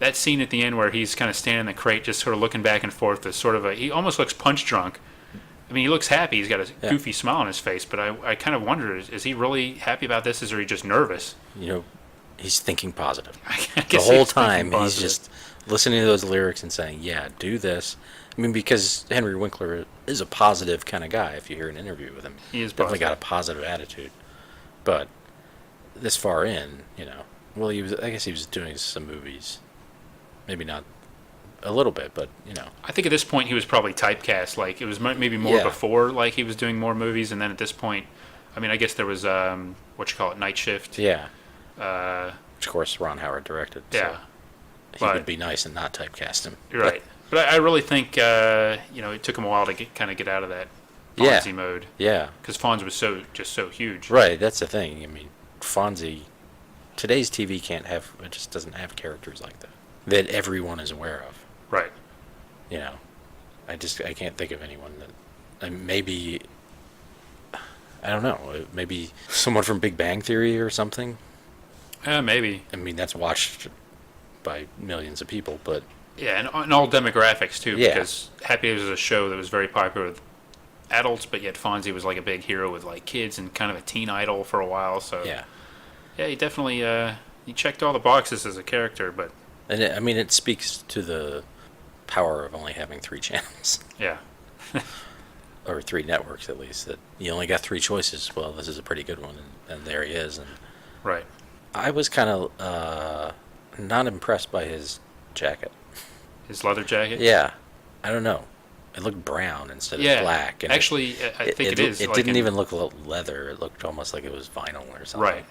that scene at the end where he's kind of standing in the crate, just sort of looking back and forth, is sort of he almost looks punch drunk. I mean, he looks happy. He's got a goofy smile on his face, but I kind of wonder, is he really happy about this, or is he just nervous? He's thinking positive. I The guess whole he's thinking time, he's positive. just listening to those lyrics and saying, yeah, do this. I mean, because Henry Winkler is a positive kind of guy, if you hear an interview with him. He is Definitely positive. got a positive attitude. But this far in, well, I guess he was doing some movies. Maybe not a little bit, but, I think at this point he was probably typecast. Like, it was maybe more Yeah. before, like, he was doing more movies, and then at this point, I mean, I guess there was, Night Shift. yeah. Uh, Which, of course, Ron Howard directed. yeah, So he but- would be nice and not typecast him. you're right. But I really think, it took him a while to kind of get out of that Yeah. Fonzie mode. Yeah. Because Fonz was just so huge. Right, that's the thing. I mean, Fonzie, today's TV it just doesn't have characters like that everyone is aware of. Right. I can't think of anyone that, maybe, I don't know, maybe someone from Big Bang Theory or something. Maybe. I mean, that's watched by millions of people, but Yeah, and all demographics, too, Yeah. because Happy Days was a show that was very popular with adults, but yet Fonzie was like a big hero with like kids and kind of a teen idol for a while. So yeah. he definitely he checked all the boxes as a character, but And it speaks to the power of only having 3 channels. yeah. Or 3 networks, at least, that you only got 3 choices. Well, this is a pretty good one, and there he is. And Right. I was kind of not impressed by his jacket. His leather jacket? Yeah, I don't know. It looked brown instead Yeah. of black. And Actually, I think it is. It like didn't in- even look leather. It looked almost like it was vinyl or something. Right.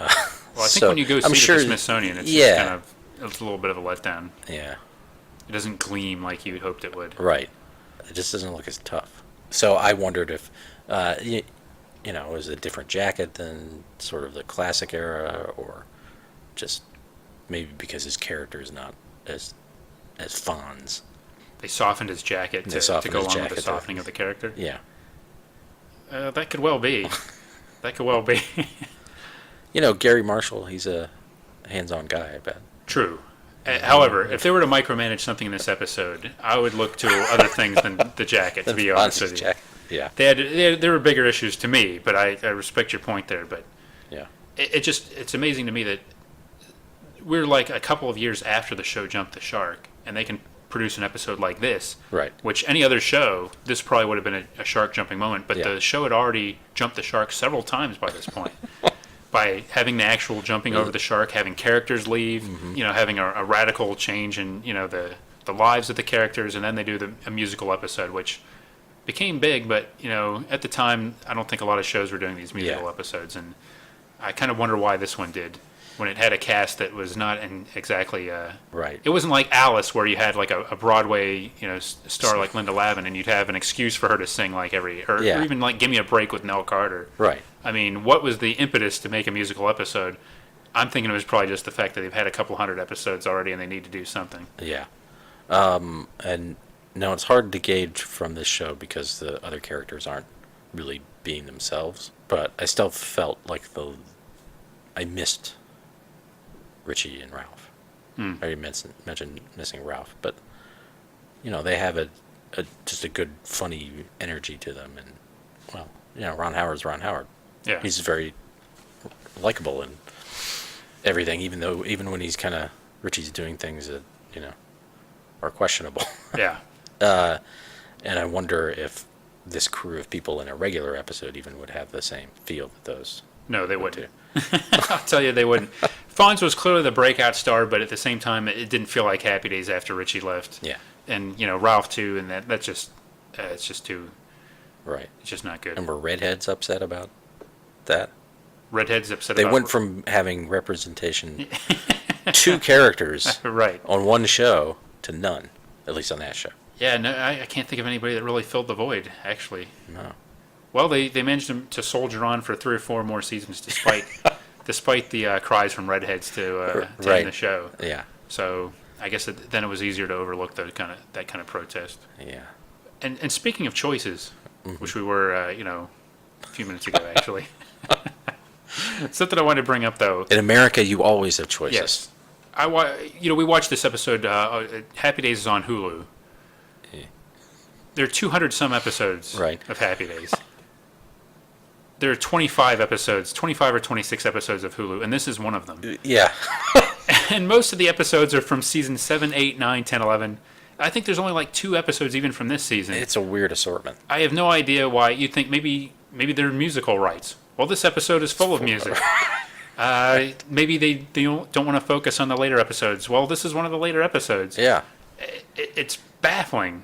Well, I think So, when you go see I'm it sure- at the Smithsonian, it's yeah. just kind of it's a little bit of a letdown. Yeah, It doesn't gleam like you hoped it would. right. It just doesn't look as tough. So I wondered if, it was a different jacket than sort of the classic era, or just maybe because his character is not as Fonz. They softened his jacket They to softened go his along with jacket the to- softening of the character. Yeah. That could well be. That could well be. Gary Marshall, he's a hands-on guy, I bet. True. However, if they were to micromanage something in this episode, I would look to other things than the jacket, to be honest with you. Yeah. There were bigger issues to me, but I respect your point there. But Yeah. it's amazing to me that we're like a couple of years after the show jumped the shark, and they can produce an episode like this. Right. Which any other show, this probably would have been a shark jumping moment, but Yeah. the show had already jumped the shark several times by this point. By having the actual jumping over the shark, having characters leave, having a radical change in, the lives of the characters, and then they do a musical episode, which became big, but, at the time, I don't think a lot of shows were doing these musical episodes, and I kind of wonder why this one did, when it had a cast that was not exactly... Right. It wasn't like Alice, where you had like a Broadway, star like Linda Lavin, and you'd have an excuse for her to sing like or even like Give Me a Break with Nell Carter. Right. I mean, what was the impetus to make a musical episode? I'm thinking it was probably just the fact that they've had a couple hundred episodes already and they need to do something. Yeah. And no, it's hard to gauge from this show because the other characters aren't really being themselves. But I still felt like I missed Richie and Ralph. I already mentioned missing Ralph, but they have just a good, funny energy to them, and Ron Howard's Ron Howard. Yeah, he's very likable and everything, even when he's kind of Richie's doing things that are questionable. Yeah. And I wonder if this crew of people in a regular episode even would have the same feel that those. No, they wouldn't. I'll tell you, they wouldn't. Fonz was clearly the breakout star, but at the same time, it didn't feel like Happy Days after Richie left. Yeah. And Ralph too, and that's just it's just too. Right. It's just not good. And were redheads upset about that? Redheads upset. They about went from having representation, 2 characters right on one show to none, at least on that show. Yeah, no, I can't think of anybody that really filled the void, actually. No. Well, they managed to soldier on for 3 or 4 more seasons, despite the cries from redheads to end the show. Yeah. So I guess then it was easier to overlook that kind of protest. Yeah. And speaking of choices, which we were a few minutes ago actually, something I wanted to bring up though. In America, you always have choices. Yes. We watched this episode. Happy Days is on Hulu. Yeah. There are 200 some episodes of Happy Days. There are 25 or 26 episodes of Hulu, and this is one of them. Yeah. And most of the episodes are from season 7, 8, 9, 10, 11. I think there's only like 2 episodes even from this season. It's a weird assortment. I have no idea why. You'd think maybe they're musical rights. Well, this episode is full of music. Maybe they don't want to focus on the later episodes. Well, this is one of the later episodes. Yeah. It's baffling.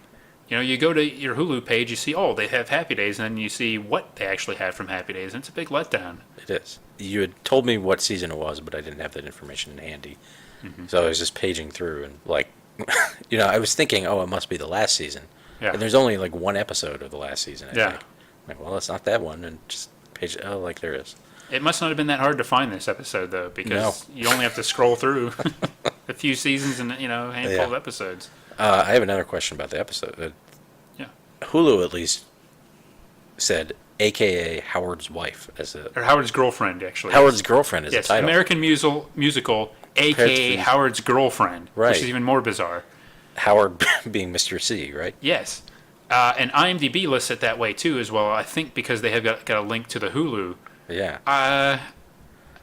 You go to your Hulu page, you see, they have Happy Days, and then you see what they actually have from Happy Days, and it's a big letdown. It is. You had told me what season it was, but I didn't have that information handy. So I was just paging through, and I was thinking, it must be the last season. Yeah. And there's only like 1 episode of the last season, I think. Yeah. Well, it's not that one, and just page, there is. It must not have been that hard to find this episode, though, because you only have to scroll through a few seasons and, a handful of episodes. I have another question about the episode. Hulu at least said AKA Howard's wife or Howard's girlfriend, actually. Howard's girlfriend is the title. American musical AKA Howard's girlfriend, which is even more bizarre. Howard being Mr. C, right? Yes. And IMDb lists it that way too as well, I think because they have got a link to the Hulu. Yeah.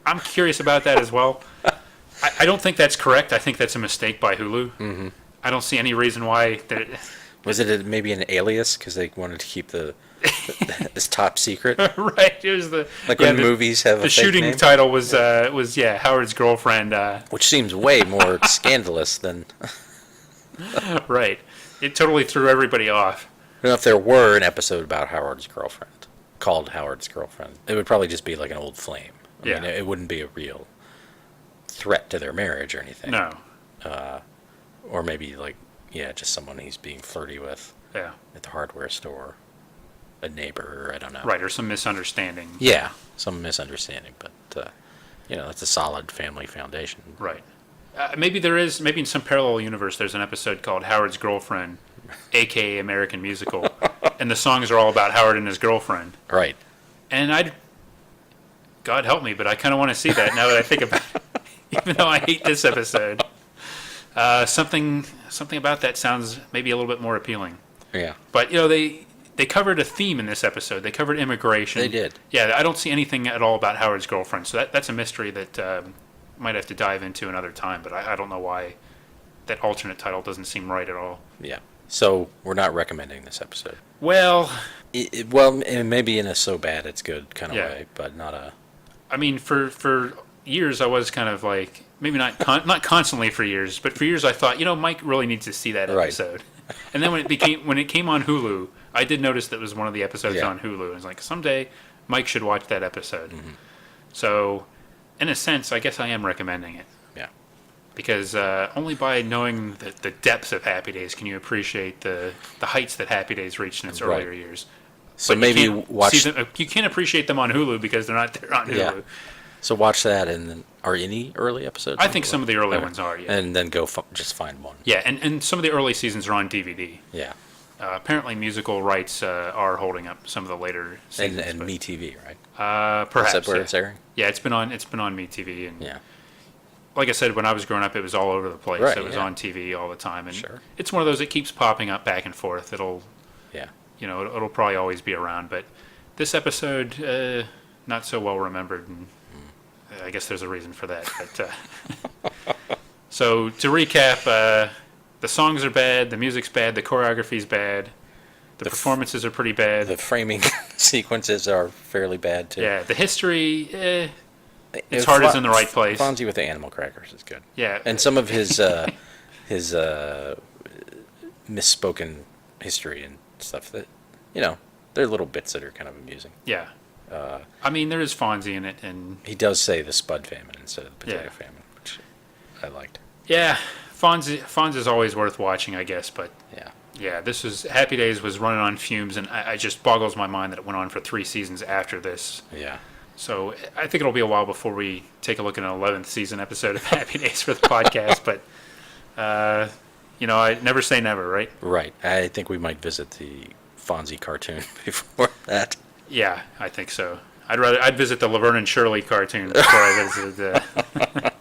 I'm curious about that as well. I don't think that's correct. I think that's a mistake by Hulu. Mm-hmm. I don't see any reason why. Was it maybe an alias because they wanted to keep this top secret? Right. It was when movies have the a shooting fake name? title was Howard's girlfriend. Which seems way more scandalous than. Right. It totally threw everybody off. I don't know if there were an episode about Howard's girlfriend called Howard's Girlfriend. It would probably just be like an old flame. I mean, it wouldn't be a real threat to their marriage or anything. No. Or maybe just someone he's being flirty with. Yeah. At the hardware store. A neighbor, I don't know. Right, or some misunderstanding. Yeah, some misunderstanding, but that's a solid family foundation. Right. Maybe in some parallel universe there's an episode called Howard's Girlfriend, a.k.a. American Musical, and the songs are all about Howard and his girlfriend. Right. And God help me, but I kind of want to see that now that I think about it. Even though I hate this episode, something about that sounds maybe a little bit more appealing. Yeah. But they covered a theme in this episode. They covered immigration. They did. Yeah, I don't see anything at all about Howard's girlfriend. So that's a mystery that might have to dive into another time. But I don't know why that alternate title doesn't seem right at all. Yeah. So we're not recommending this episode. Well, maybe in a so bad it's good kind of Yeah. way, but not a. I mean, for years I was kind of like, maybe not constantly for years, but for years I thought, Mike really needs to see that Right. episode. And then when it came on Hulu, I did notice that it was one of the episodes Yeah. on Hulu. I was like, someday Mike should watch that episode. Mm-hmm. So, in a sense, I guess I am recommending it. Yeah. Because only by knowing the depths of Happy Days can you appreciate the heights that Happy Days reached in its Right. earlier years. So But maybe you can't watch. see them, you can't appreciate them on Hulu because they're not there on Hulu. Yeah. So watch that, and then are any early episodes? I think some of the early ones are, yeah. And then go just find one. Yeah, and some of the early seasons are on DVD. Yeah. Apparently, musical rights are holding up some of the later seasons. And but, MeTV, right? perhaps. Is that where yeah. it's airing? Yeah, it's been on MeTV, and Yeah. like I said, when I was growing up, it was all over the place. Right, It was yeah. on TV all the time, and Sure. it's one of those that keeps popping up back and forth. It'll Yeah. it'll probably always be around. But this episode, not so well remembered, and I guess there's a reason for that. But so to recap, the songs are bad, the music's bad, the choreography's bad, the performances are pretty bad. The framing sequences are fairly bad too. Yeah, the history, its heart is in the right place. Fonzie with the animal crackers is good. Yeah, And some of his misspoken history and stuff that they're little bits that are kind of amusing. yeah. I mean, there is Fonzie in it, and He does say the spud famine instead of the potato Yeah. famine, which I liked. yeah, Fonzie's always worth watching, I guess. But Yeah. yeah, Happy Days was running on fumes, and I just boggles my mind that it went on for 3 seasons after this. Yeah. So I think it'll be a while before we take a look at an 11th season episode of Happy Days for the podcast. But I never say never, right? Right. I think we might visit the Fonzie cartoon before that. Yeah, I think so. I'd visit the Laverne and Shirley cartoon before I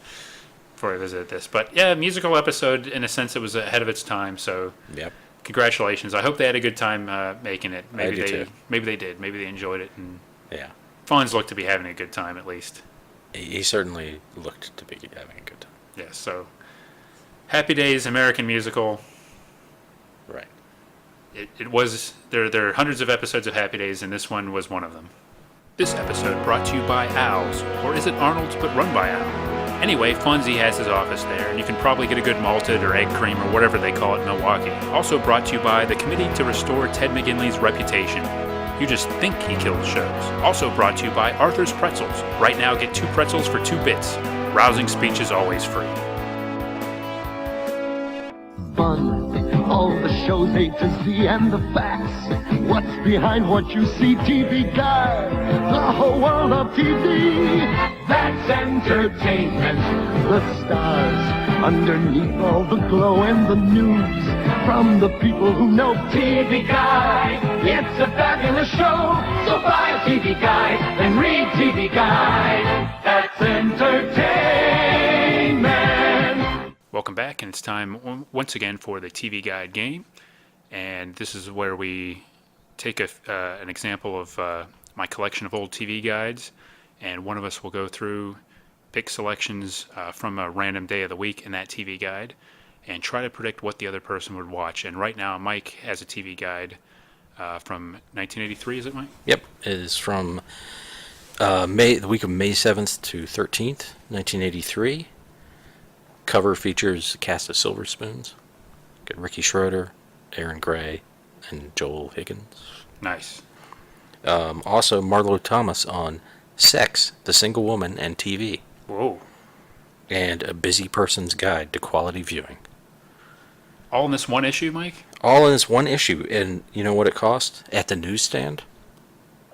visited this. But yeah, musical episode, in a sense, it was ahead of its time. So Yep. congratulations. I hope they had a good time making it. Maybe do too. Maybe they did. Maybe they enjoyed it. And Yeah. Fonz looked to be having a good time, at least. He certainly looked to be having a good time. Yeah. So Happy Days, American musical. Right. It was there are hundreds of episodes of Happy Days, and this one was one of them. This episode brought to you by Al's, or is it Arnold's but run by Al? Anyway, Fonzie has his office there, and you can probably get a good malted or egg cream or whatever they call it in Milwaukee. Also brought to you by the Committee to Restore Ted McGinley's Reputation. You just think he killed shows. Also brought to you by Arthur's Pretzels. Right now, get 2 pretzels for 2 bits. Rousing speech is always free. Fun, all the shows A to Z and the facts. What's behind what you see? TV Guide, the whole world of TV. That's entertainment. The stars underneath all the glow and the news from the people who know. TV Guide, it's a fabulous show. So buy a TV Guide and read TV Guide. That's entertainment. Welcome back, and it's time once again for the TV Guide game. And this is where we take an example of my collection of old TV guides, and one of us will go through, pick selections from a random day of the week in that TV guide, and try to predict what the other person would watch. And right now, Mike has a TV guide from 1983, is it, Mike? Yep. It is from the week of May 7th to 13th, 1983. Cover features a cast of Silver Spoons. Got Ricky Schroeder, Aaron Gray, and Joel Higgins. Nice. Also, Marlo Thomas on Sex, the Single Woman, and TV. Whoa. And A Busy Person's Guide to Quality Viewing. All in this one issue, Mike? All in this one issue. And you know what it cost at the newsstand?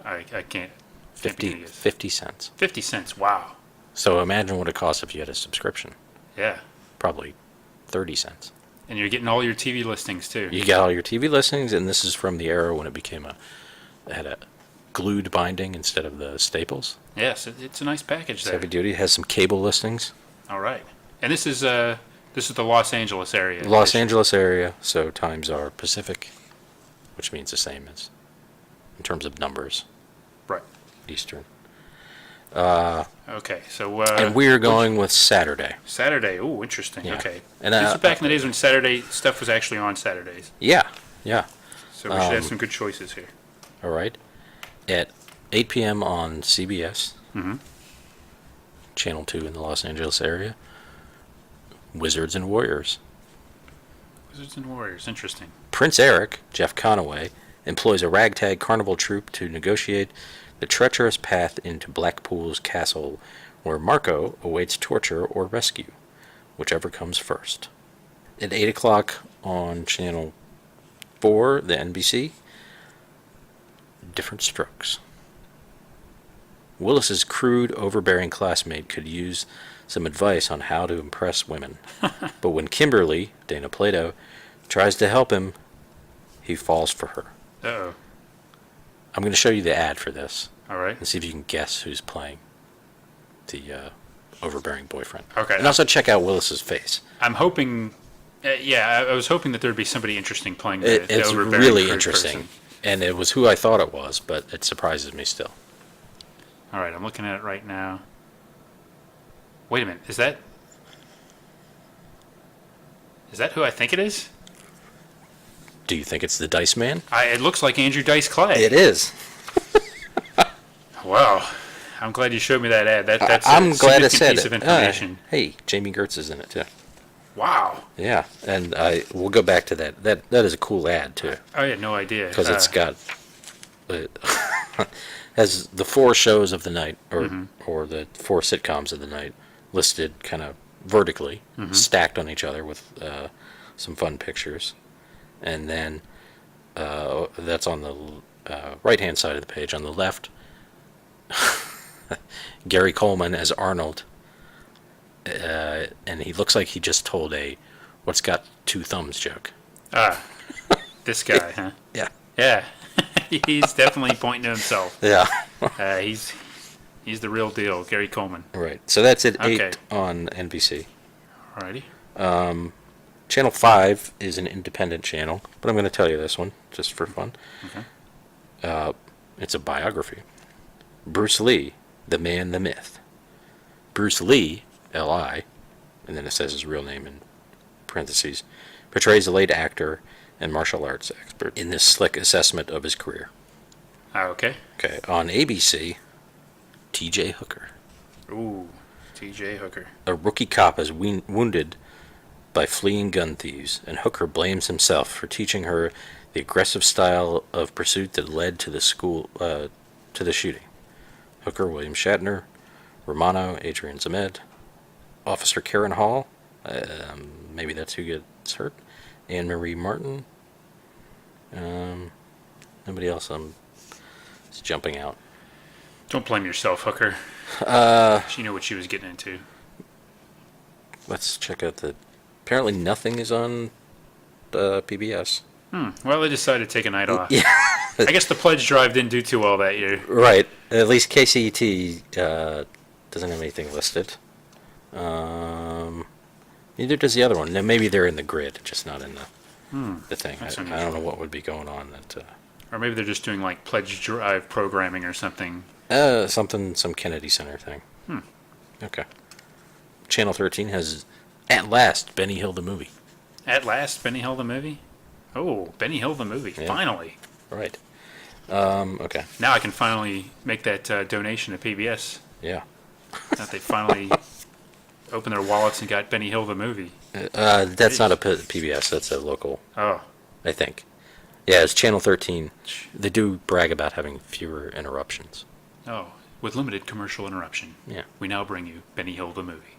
I can't. 50 cents. 50 cents, wow. So imagine what it costs if you had a subscription. Yeah. Probably 30 cents. And you're getting all your TV listings, too. You got all your TV listings, and this is from the era when it had a glued binding instead of the staples. Yes, it's a nice package It's there. heavy duty. It has some cable listings. All right. And this is the Los Angeles area. Los Angeles area, so times are Pacific, which means the same as in terms of numbers. Right. Eastern. Okay, so... and we're going with Saturday. Saturday. Oh, interesting. Yeah. Okay. And, this is back in the days when Saturday stuff was actually on Saturdays. Yeah, yeah. So we should have some good choices here. All right. At 8 p.m. on CBS, Channel 2 in the Los Angeles area, Wizards and Warriors. Wizards and Warriors. Interesting. Prince Eric, Jeff Conaway, employs a ragtag carnival troupe to negotiate the treacherous path into Blackpool's castle, where Marco awaits torture or rescue, whichever comes first. At 8 o'clock on Channel 4, the NBC, Different Strokes. Willis's crude, overbearing classmate could use some advice on how to impress women. But when Kimberly, Dana Plato, tries to help him, he falls for her. Uh-oh. I'm going to show you the ad for this All right. and see if you can guess who's playing the overbearing boyfriend. Okay. And also check out Willis's face. I'm hoping... I was hoping that there would be somebody interesting playing the It's overbearing really crude interesting. person. And it was who I thought it was, but it surprises me still. All right, I'm looking at it right now. Wait a minute. Is that who I think it is? Do you think it's the Dice Man? It looks like Andrew Dice Clay. It is. Wow. I'm glad you showed me that ad. That's I'm a glad I significant said piece of it. information. Hey, Jamie Gertz is in it too. Wow. Yeah, and we'll go back to that. That is a cool ad too, I had no idea. because it's got has the 4 shows of the night, or the 4 sitcoms of the night listed kind of vertically, stacked on each other with some fun pictures, and then that's on the right-hand side of the page. On the left, Gary Coleman as Arnold. And he looks like he just told a "what's got 2 thumbs" joke. This guy, huh? Yeah. Yeah. He's definitely pointing to himself. Yeah. He's the real deal, Gary Coleman. Right. So that's at Okay. 8 on NBC. Alrighty. Channel 5 is an independent channel, but I'm going to tell you this one just for fun. Okay. It's a biography. Bruce Lee, the man, the myth. Bruce Lee, L.I., and then it says his real name in parentheses, portrays a late actor and martial arts expert in this slick assessment of his career. Okay. Okay, on ABC, T.J. Hooker. Ooh, T.J. Hooker. A rookie cop is wounded by fleeing gun thieves, and Hooker blames himself for teaching her the aggressive style of pursuit that led to the shooting. Hooker, William Shatner, Romano, Adrian Zamed, Officer Karen Hall, maybe that's who gets hurt, Anne Marie Martin, nobody else is jumping out. Don't blame yourself, Hooker. She knew what she was getting into. Let's check out apparently nothing is on PBS. Well, they decided to take a night off. Yeah. I guess the pledge drive didn't do too well that year. Right. At least KCET doesn't have anything listed. Neither does the other one. Now, maybe they're in the grid, just not in the thing. I That's don't know what would be going on. Or maybe they're just doing like pledge drive programming or something. Some Kennedy Center thing. Okay. Channel 13 has, at last, Benny Hill the movie. At last, Benny Hill the movie? Oh, Benny Hill the movie. Yeah. Finally. Right. Okay. Now I can finally make that donation to PBS. Yeah. That they finally opened their wallets and got Benny Hill the movie. That's not a PBS. That's a local, Oh, I think. Yeah, it's Channel 13. They do brag about having fewer interruptions. oh. With limited commercial interruption, Yeah. we now bring you Benny Hill the movie.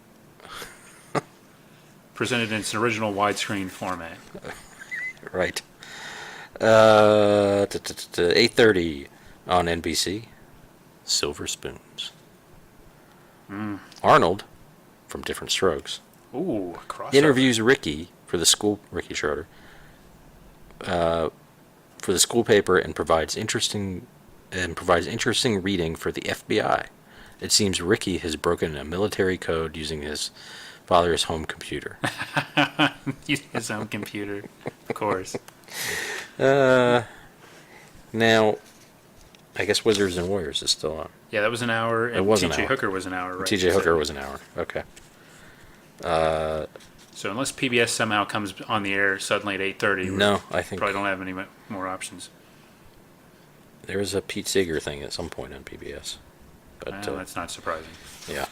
Presented in its original widescreen format. Right. 8:30 on NBC. Silver Spoons. Arnold, from Different Strokes, Ooh, crossover. interviews Ricky for the school, Ricky Schroeder, for the school paper and provides interesting reading for the FBI. It seems Ricky has broken a military code using his father's home computer. Using his own computer, of course. Now, I guess Wizards and Warriors is still on. Yeah, that was an hour. And It was an T.J. hour. Hooker was an hour, right? T.J. Hooker was an hour. Okay. So unless PBS somehow comes on the air suddenly at 8:30, No, I think probably don't have any more options. there was a Pete Seeger thing at some point on PBS. But That's not surprising. yeah.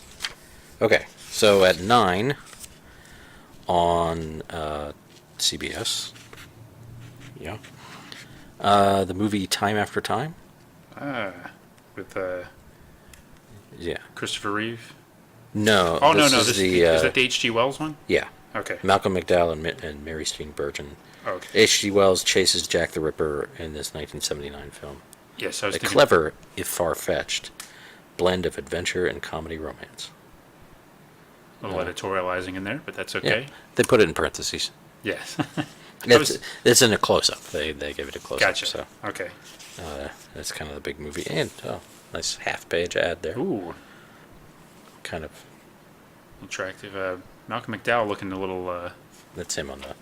Okay, so at 9 on CBS, yeah, the movie Time After Time. With Yeah. Christopher Reeve. No. Oh no, this no, is this the is that the H.G. Wells one? yeah. Okay. Malcolm McDowell and Mary Steenburgen. Okay. H.G. Wells chases Jack the Ripper in this 1979 film. Yes, I was A thinking. clever, if far-fetched, blend of adventure and comedy romance. A little editorializing in there, but that's okay. Yeah, they put it in parentheses. Yes. It's in a close-up. They give it a close-up. Gotcha. So Okay. that's kind of the big movie. And nice half-page ad there. Ooh, Kind of. attractive. Malcolm McDowell looking a little. That's him on the.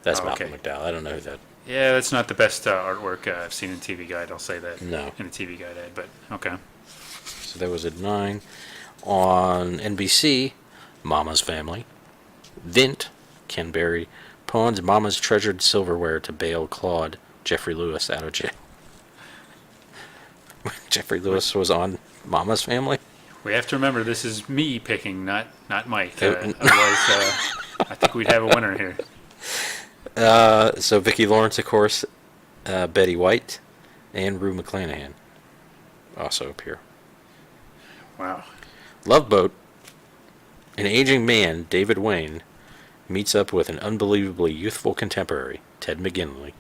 That's Oh, Malcolm okay. McDowell. I don't know who that. Yeah, that's not the best artwork I've seen in TV Guide. I'll say that. No. In a TV Guide ad, but okay. So that was at 9. On NBC, Mama's Family. Vint, Ken Berry, pawns Mama's treasured silverware to bail Claude, Jeffrey Lewis, out of jail. Jeffrey Lewis was on Mama's Family? We have to remember this is me picking, not Mike. Otherwise, I think we'd have a winner here. So Vicki Lawrence, of course, Betty White, and Rue McClanahan also appear. Wow. Love Boat. An aging man, David Wayne, meets up with an unbelievably youthful contemporary, Ted McGinley,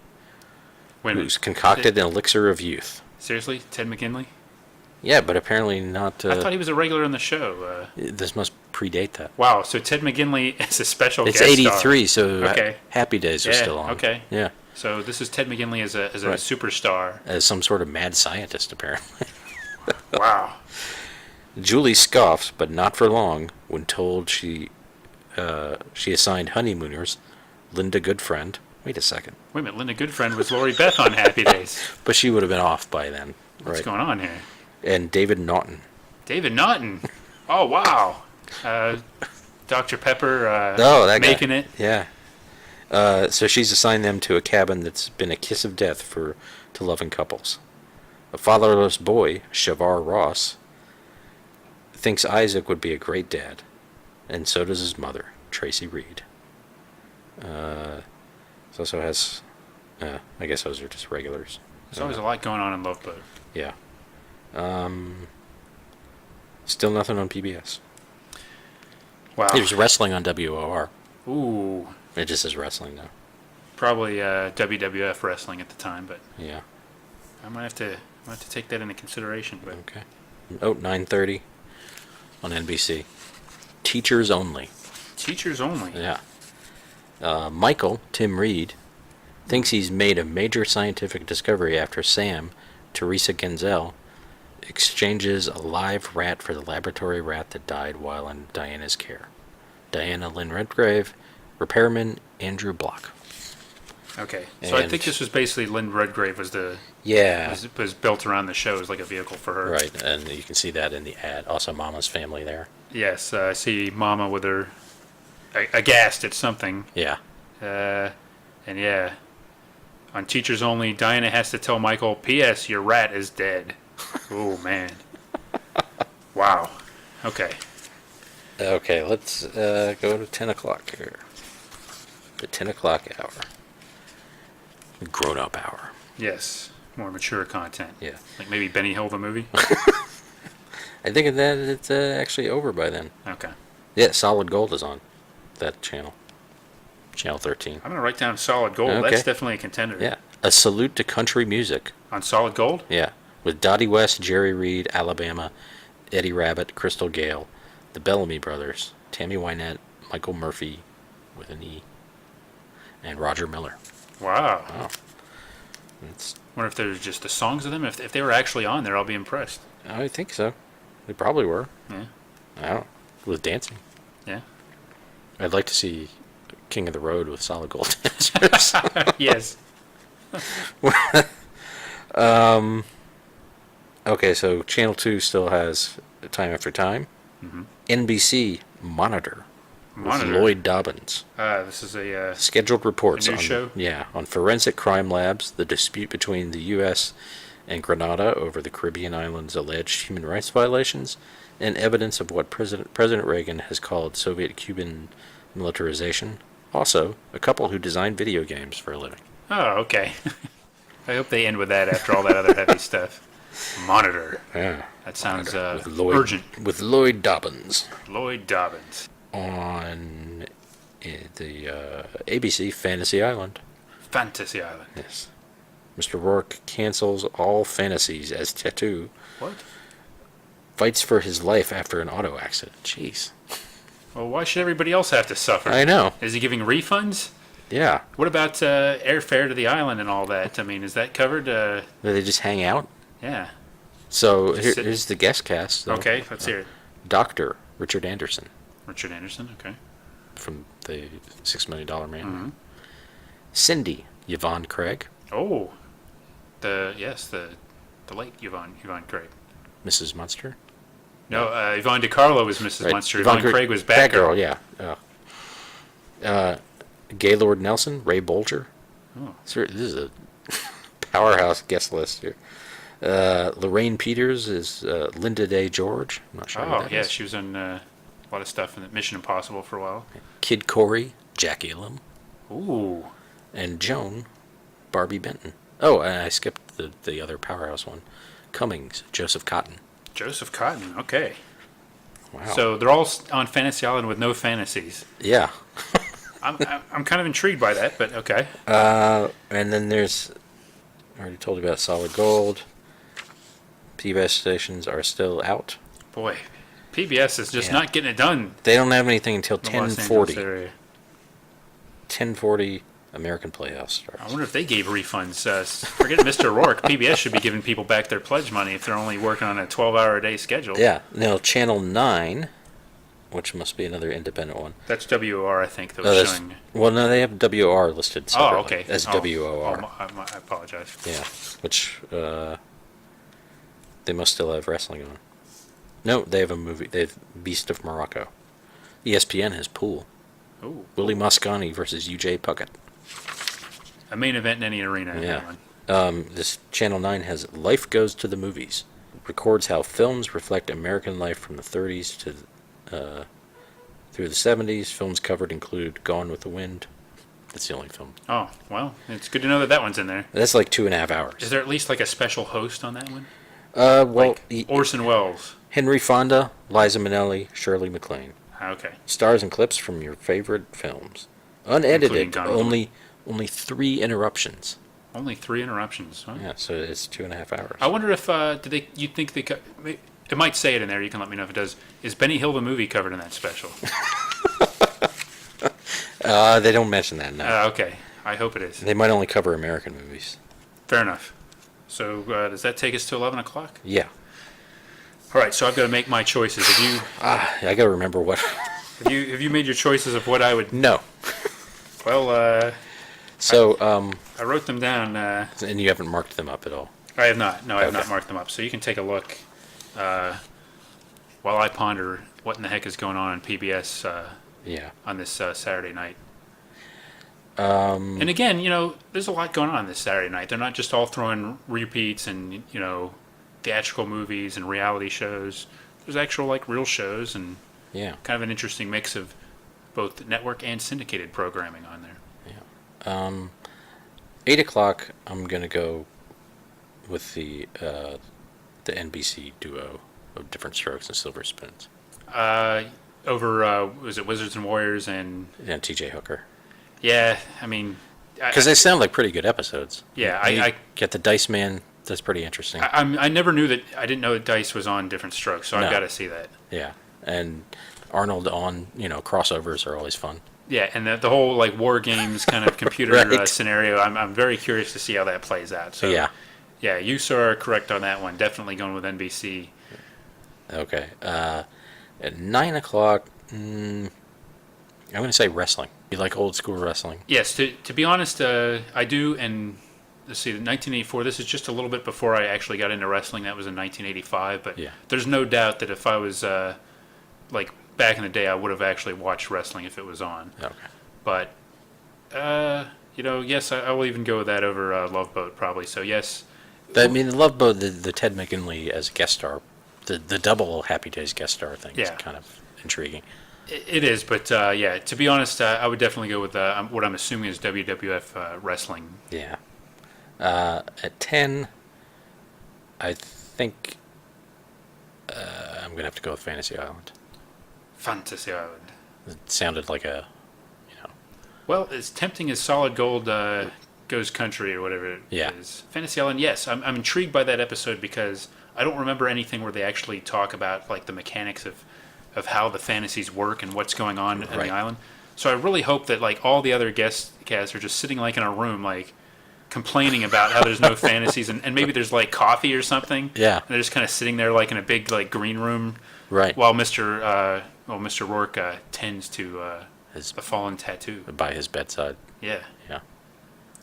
Wait a minute. who's concocted an elixir of youth. Seriously, Ted McGinley? Yeah, but apparently not. I thought he was a regular on the show. This must predate that. Wow, so Ted McGinley is a special It's guest 83, so Okay. Happy Days are Yeah, still on. okay. Yeah, star. So this is Ted McGinley as a Right. superstar. as some sort of mad scientist, apparently. Wow. Julie scoffs, but not for long, when told she assigned honeymooners Linda Goodfriend. Wait a second. Wait a minute, Linda Goodfriend was Lori Beth on Happy Days. But she would have been off by then, What's right? going on here? And David Naughton. David Naughton. Oh, wow. Dr. Pepper That guy. making it. Yeah. So she's assigned them to a cabin that's been a kiss of death to loving couples. A fatherless boy, Shavar Ross, thinks Isaac would be a great dad, and so does his mother, Tracy Reed. It also has, I guess those are just regulars. There's always a lot going on in Love Boat. Yeah. Still nothing on PBS. Wow. There's wrestling on WOR. Ooh. It just says wrestling now. Probably WWF wrestling at the time, but Yeah. I might have to take that into consideration. But Okay. 9:30 on NBC. Teachers Only. teachers only. Yeah. Michael, Tim Reed, thinks he's made a major scientific discovery after Sam, Teresa Genzel, exchanges a live rat for the laboratory rat that died while in Diana's care. Diana Lynn Redgrave, repairman Andrew Block. Okay. So I And- think this was basically Lynn Redgrave was Yeah. was built around the show as like a vehicle for her. Right, and you can see that in the ad. Also, Mama's Family there. Yes, I see Mama with her aghast at something. Yeah. And yeah, on Teachers Only, Diana has to tell Michael, P.S. Your rat is dead. Oh, man. Wow. Okay. Okay, let's go to 10 o'clock here. The 10 o'clock hour. Grown-up hour. Yes. More mature content. Yeah. Like maybe Benny Hill the movie? I think that it's actually over by then. Okay. Yeah, Solid Gold is on that channel. Channel 13. I'm going to write down Solid Gold. Okay. That's definitely a contender. Yeah. A Salute to Country Music. On Solid Gold? Yeah. With Dottie West, Jerry Reed, Alabama, Eddie Rabbit, Crystal Gale, the Bellamy Brothers, Tammy Wynette, Michael Murphy with an E, and Roger Miller. Wow. Wow. It's, Wonder if there's just the songs of them. If they were actually on there, I'll be impressed. I think so. They probably were. Yeah. I don't know. With dancing. Yeah. I'd like to see King of the Road with solid gold dancers. Yes. Okay, so Channel 2 still has Time After Time. NBC Monitor. Monitor. With Lloyd Dobbins. This is a Scheduled reports a new on show? Yeah, on forensic crime labs, the dispute between the U.S. and Grenada over the Caribbean islands' alleged human rights violations, and evidence of what President Reagan has called Soviet-Cuban militarization. Also, a couple who design video games for a living. Oh, okay. I hope they end with that after all that other heavy stuff. Monitor. Yeah. That sounds With Lloyd, urgent. With Lloyd Dobbins. Lloyd Dobbins. On the ABC Fantasy Island. Fantasy Island. Yes. Mr. Rourke cancels all fantasies as Tattoo. What? Fights for his life after an auto accident. Jeez. Well, why should everybody else have to suffer? I know. Is he giving refunds? Yeah. What about airfare to the island and all that? I mean, is that covered? Do they just hang out? Yeah. So Just sit- here's the guest cast. Though. Okay, let's hear it. Dr. Richard Anderson Richard Anderson, okay. from the $6 Million Man. Mm-hmm. Cindy, Yvonne Craig. Oh, the late Yvonne Craig. Mrs. Munster. No, Yvonne DiCarlo was Mrs. Right. Munster. Yvonne Craig was Batgirl. Yeah. Gaylord Nelson, Ray Bolger. Oh. This is a powerhouse guest list here. Lorraine Peters is Linda Day George. I'm not sure who Oh, that yeah, is. she was in a lot of stuff in Mission Impossible for a while. Kid Corey, Jack Elam, Ooh. and Joan, Barbie Benton. Oh, and I skipped the other powerhouse one. Cummings, Joseph Cotton. Joseph Cotton, okay. Wow. So they're all on Fantasy Island with no fantasies. Yeah. I'm kind of intrigued by that, but okay. And then there's, I already told you about Solid Gold. PBS stations are still out. Boy, PBS is just Yeah. not getting it done. They don't have anything until in the Los Angeles 10:40. area. 10:40 American Playhouse starts. I wonder if they gave refunds. Forget Mr. Rourke. PBS should be giving people back their pledge money if they're only working on a 12-hour-a-day schedule. Yeah. Now Channel 9, which must be another independent one. That's WOR, I think, that Oh, was that's- showing. well, no, they have WOR listed separately Oh, okay. as Oh, WOR. I apologize. Yeah, which they must still have wrestling on. No, they have a movie. They have Beast of Morocco. ESPN has Pool. Ooh. Willie Mosconi versus UJ Puckett. A main event in any arena. Yeah. That one. This Channel 9 has Life Goes to the Movies. Records how films reflect American life from the 30s to through the 70s. Films covered include Gone with the Wind. That's the only film. Oh, well, it's good to know that that one's in there. That's like 2.5 hours. Is there at least like a special host on that one? Well, Like Orson Welles. Henry Fonda, Liza Minnelli, Shirley MacLaine. Okay. Stars and clips from your favorite films. Including Unedited, Gone with the only 3 interruptions. Only 3 interruptions. Huh? Yeah, so it's 2.5 hours. I wonder if you think they it might say it in there. You can let me know if it does. Is Benny Hill the movie covered in that special? They don't mention that, no. Okay. I hope it is. They might only cover American movies. Fair enough. So does that take us to 11 o'clock? Yeah. All right. So I've got to make my choices. I gotta remember what... Have you made your choices of what I would? No. Well, So, I wrote them down. and you haven't marked them up at all. I have not. No, I have not Okay. marked them up. So you can take a look while I ponder what in the heck is going on PBS Yeah. on this Saturday night. And again, there's a lot going on this Saturday night. They're not just all throwing repeats and, theatrical movies and reality shows. There's actual, real shows and Yeah. kind of an interesting mix of both network and syndicated programming on there. 8 o'clock, I'm gonna go with the NBC duo of Different Strokes and Silver Spoons. Over, was it Wizards and Warriors and... And TJ Hooker. Yeah, I mean... Because they sound like pretty good episodes. Yeah, You I get the Dice Man, that's pretty interesting. I never knew that. I didn't know that Dice was on Different Strokes, so No. I've got to see that. Yeah. And Arnold on, crossovers are always fun. Yeah, and the whole like war games kind of computer Right. scenario. I'm very curious to see how that plays out. So Yeah. yeah, you are correct on that one. Definitely going with NBC. Okay. At 9 o'clock, I'm going to say wrestling. You like old school wrestling? Yes, to be honest, I do. And let's see, 1984. This is just a little bit before I actually got into wrestling. That was in 1985. But Yeah. there's no doubt that if I was like back in the day, I would have actually watched wrestling if it was on. Okay. But yes, I will even go with that over Love Boat probably. So yes, I mean, the Love Boat, the Ted McKinley as guest star, the double Happy Days guest star thing is Yeah. kind of intriguing. it is. But yeah, to be honest, I would definitely go with what I'm assuming is WWF wrestling. Yeah. At 10, I think I'm going to have to go with Fantasy Island. Fantasy Island. It sounded like a, Well, as tempting as Solid Gold Goes Country or whatever it Yeah. is. Fantasy Island, yes. I'm intrigued by that episode because I don't remember anything where they actually talk about like the mechanics of how the fantasies work and what's going on in Right. the island. So I really hope that like all the other guest casts are just sitting like in a room like complaining about how there's no fantasies and maybe there's like coffee or something. Yeah. And they're just kind of sitting there like in a big like green room right, while Mr. Rourke tends to his, a fallen tattoo. by his bedside. Yeah. Yeah.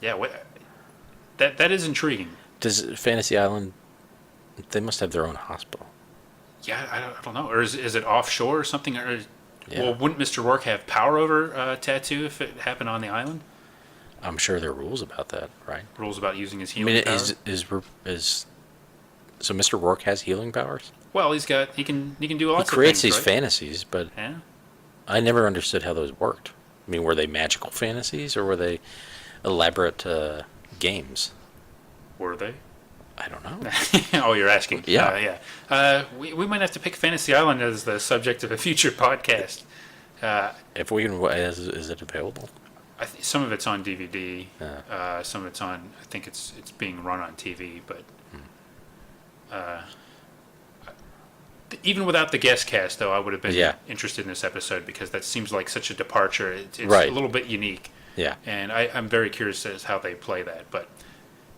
Yeah, that is intriguing. Does Fantasy Island, they must have their own hospital. Yeah, I don't know. Or is it offshore or something? Or Yeah. well, wouldn't Mr. Rourke have power over tattoo if it happened on the island? I'm sure there are rules about that, right? Rules about using his I healing mean, power. is so Mr. Rourke has healing powers? Well, he can do He lots of creates things, these right? fantasies, but Yeah. I never understood how those worked. I mean, were they magical fantasies or were they elaborate games? Were they? I don't know. Oh, you're asking. Yeah. Yeah. We might have to pick Fantasy Island as the subject of a future podcast. If we can, is it available? Some of it's on DVD. Yeah. Some of it's on. I think it's being run on TV, but even without the guest cast, though, I would have been Yeah. interested in this episode because that seems like such a departure. It's Right. a little bit unique, Yeah. and I'm very curious as how they play that. But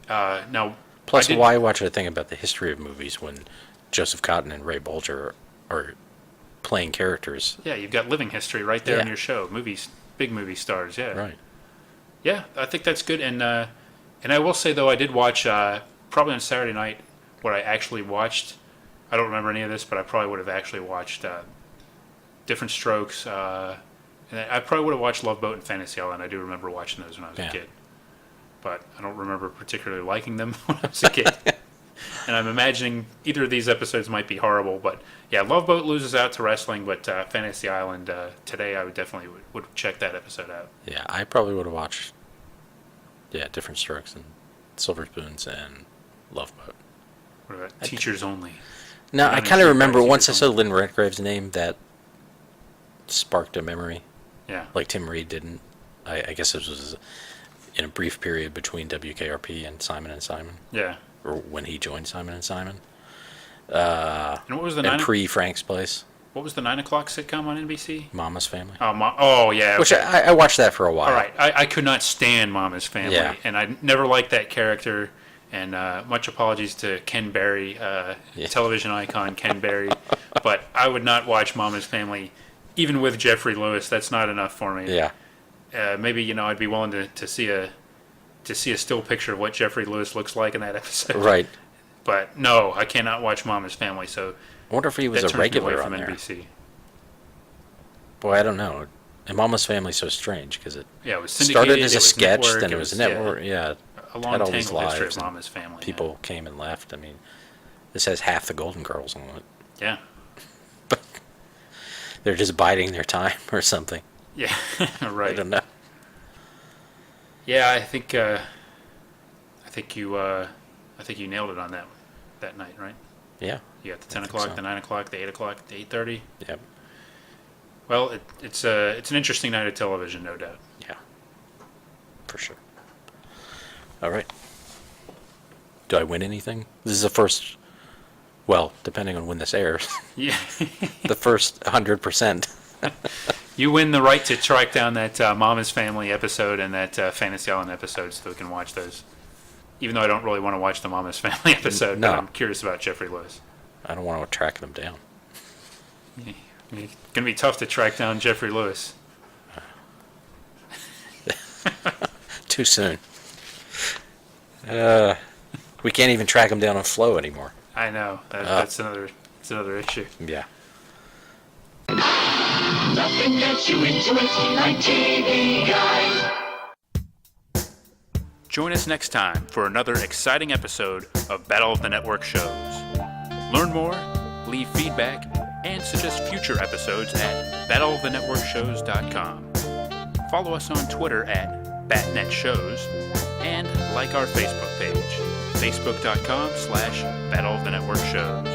now, Plus, I did- why watch a thing about the history of movies when Joseph Cotton and Ray Bolger are playing characters? Yeah, you've got living history right there in Yeah. your show. Movies, big movie stars. Yeah. Right. Yeah, I think that's good. And I will say though, I did watch probably on Saturday night. What I actually watched, I don't remember any of this, but I probably would have actually watched Different Strokes. And I probably would have watched Love Boat and Fantasy Island. I do remember watching those when I was Yeah. a kid, but I don't remember particularly liking them when I was a kid. And I'm imagining either of these episodes might be horrible. But yeah, Love Boat loses out to wrestling, but Fantasy Island today I would definitely would check that episode out. Yeah, I probably would have watched. Yeah, Different Strokes and Silver Spoons and Love Boat. What about Teachers Only? No, Not I in kind of Teachers remember Only. once I saw Lynn Redgrave's name, that sparked a memory. Yeah. Like Tim Reed didn't. I guess this was in a brief period between WKRP and Simon & Simon, Yeah. or when he joined Simon & Simon. And what was the And pre-Frank's Place, what was the 9 o'clock sitcom on NBC? Mama's Family. Oh yeah. Which Okay. I watched that for a while. All right. I could not stand Mama's Family, Yeah. and I never liked that character. And much apologies to Ken Barry, Yeah. television icon Ken Barry, but I would not watch Mama's Family, even with Jeffrey Lewis. That's not enough for me. Yeah. Maybe I'd be willing to see a still picture of what Jeffrey Lewis looks like in that episode. Right. But no, I cannot watch Mama's Family. So I wonder if he was that a turns me away regular from on there. NBC. Boy, I don't know. And Mama's Family's so strange because it Yeah, it was started syndicated, as it a was sketch, network, then it was a network. Yeah. a long had all these tangled history lives of and Mama's Family. yeah. people came and left. I mean, this has half the Golden Girls on it. Yeah. They're just biding their time or something. Yeah. I Right. don't know. Yeah, I think you nailed it on that night, right? Yeah. You got the 10 think o'clock, so. the 9 o'clock, the 8 o'clock, the 8:30. Yep. Well, it's an interesting night of television, no doubt. Yeah. For sure. All right. Do I win anything? This is the first. Well, depending on when this airs, Yeah. the first 100%. You win the right to track down that Mama's Family episode and that Fantasy Island episode so we can watch those. Even though I don't really want to watch the Mama's Family episode, No. but I'm curious about Jeffrey Lewis. I don't want to track them down. Yeah. It's going to be tough to track down Jeffrey Lewis. Too soon. We can't even track him down on Flow anymore. I know. That's another issue. Yeah. Nothing gets you into it like TV Guide. Join us next time for another exciting episode of Battle of the Network shows. Learn more, leave feedback, and suggest future episodes at battleofthenetworkshows.com. Follow us on Twitter at BatNetShows and like our Facebook page, facebook.com/Battle of the Network Shows.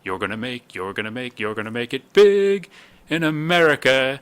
You're gonna make it big in America.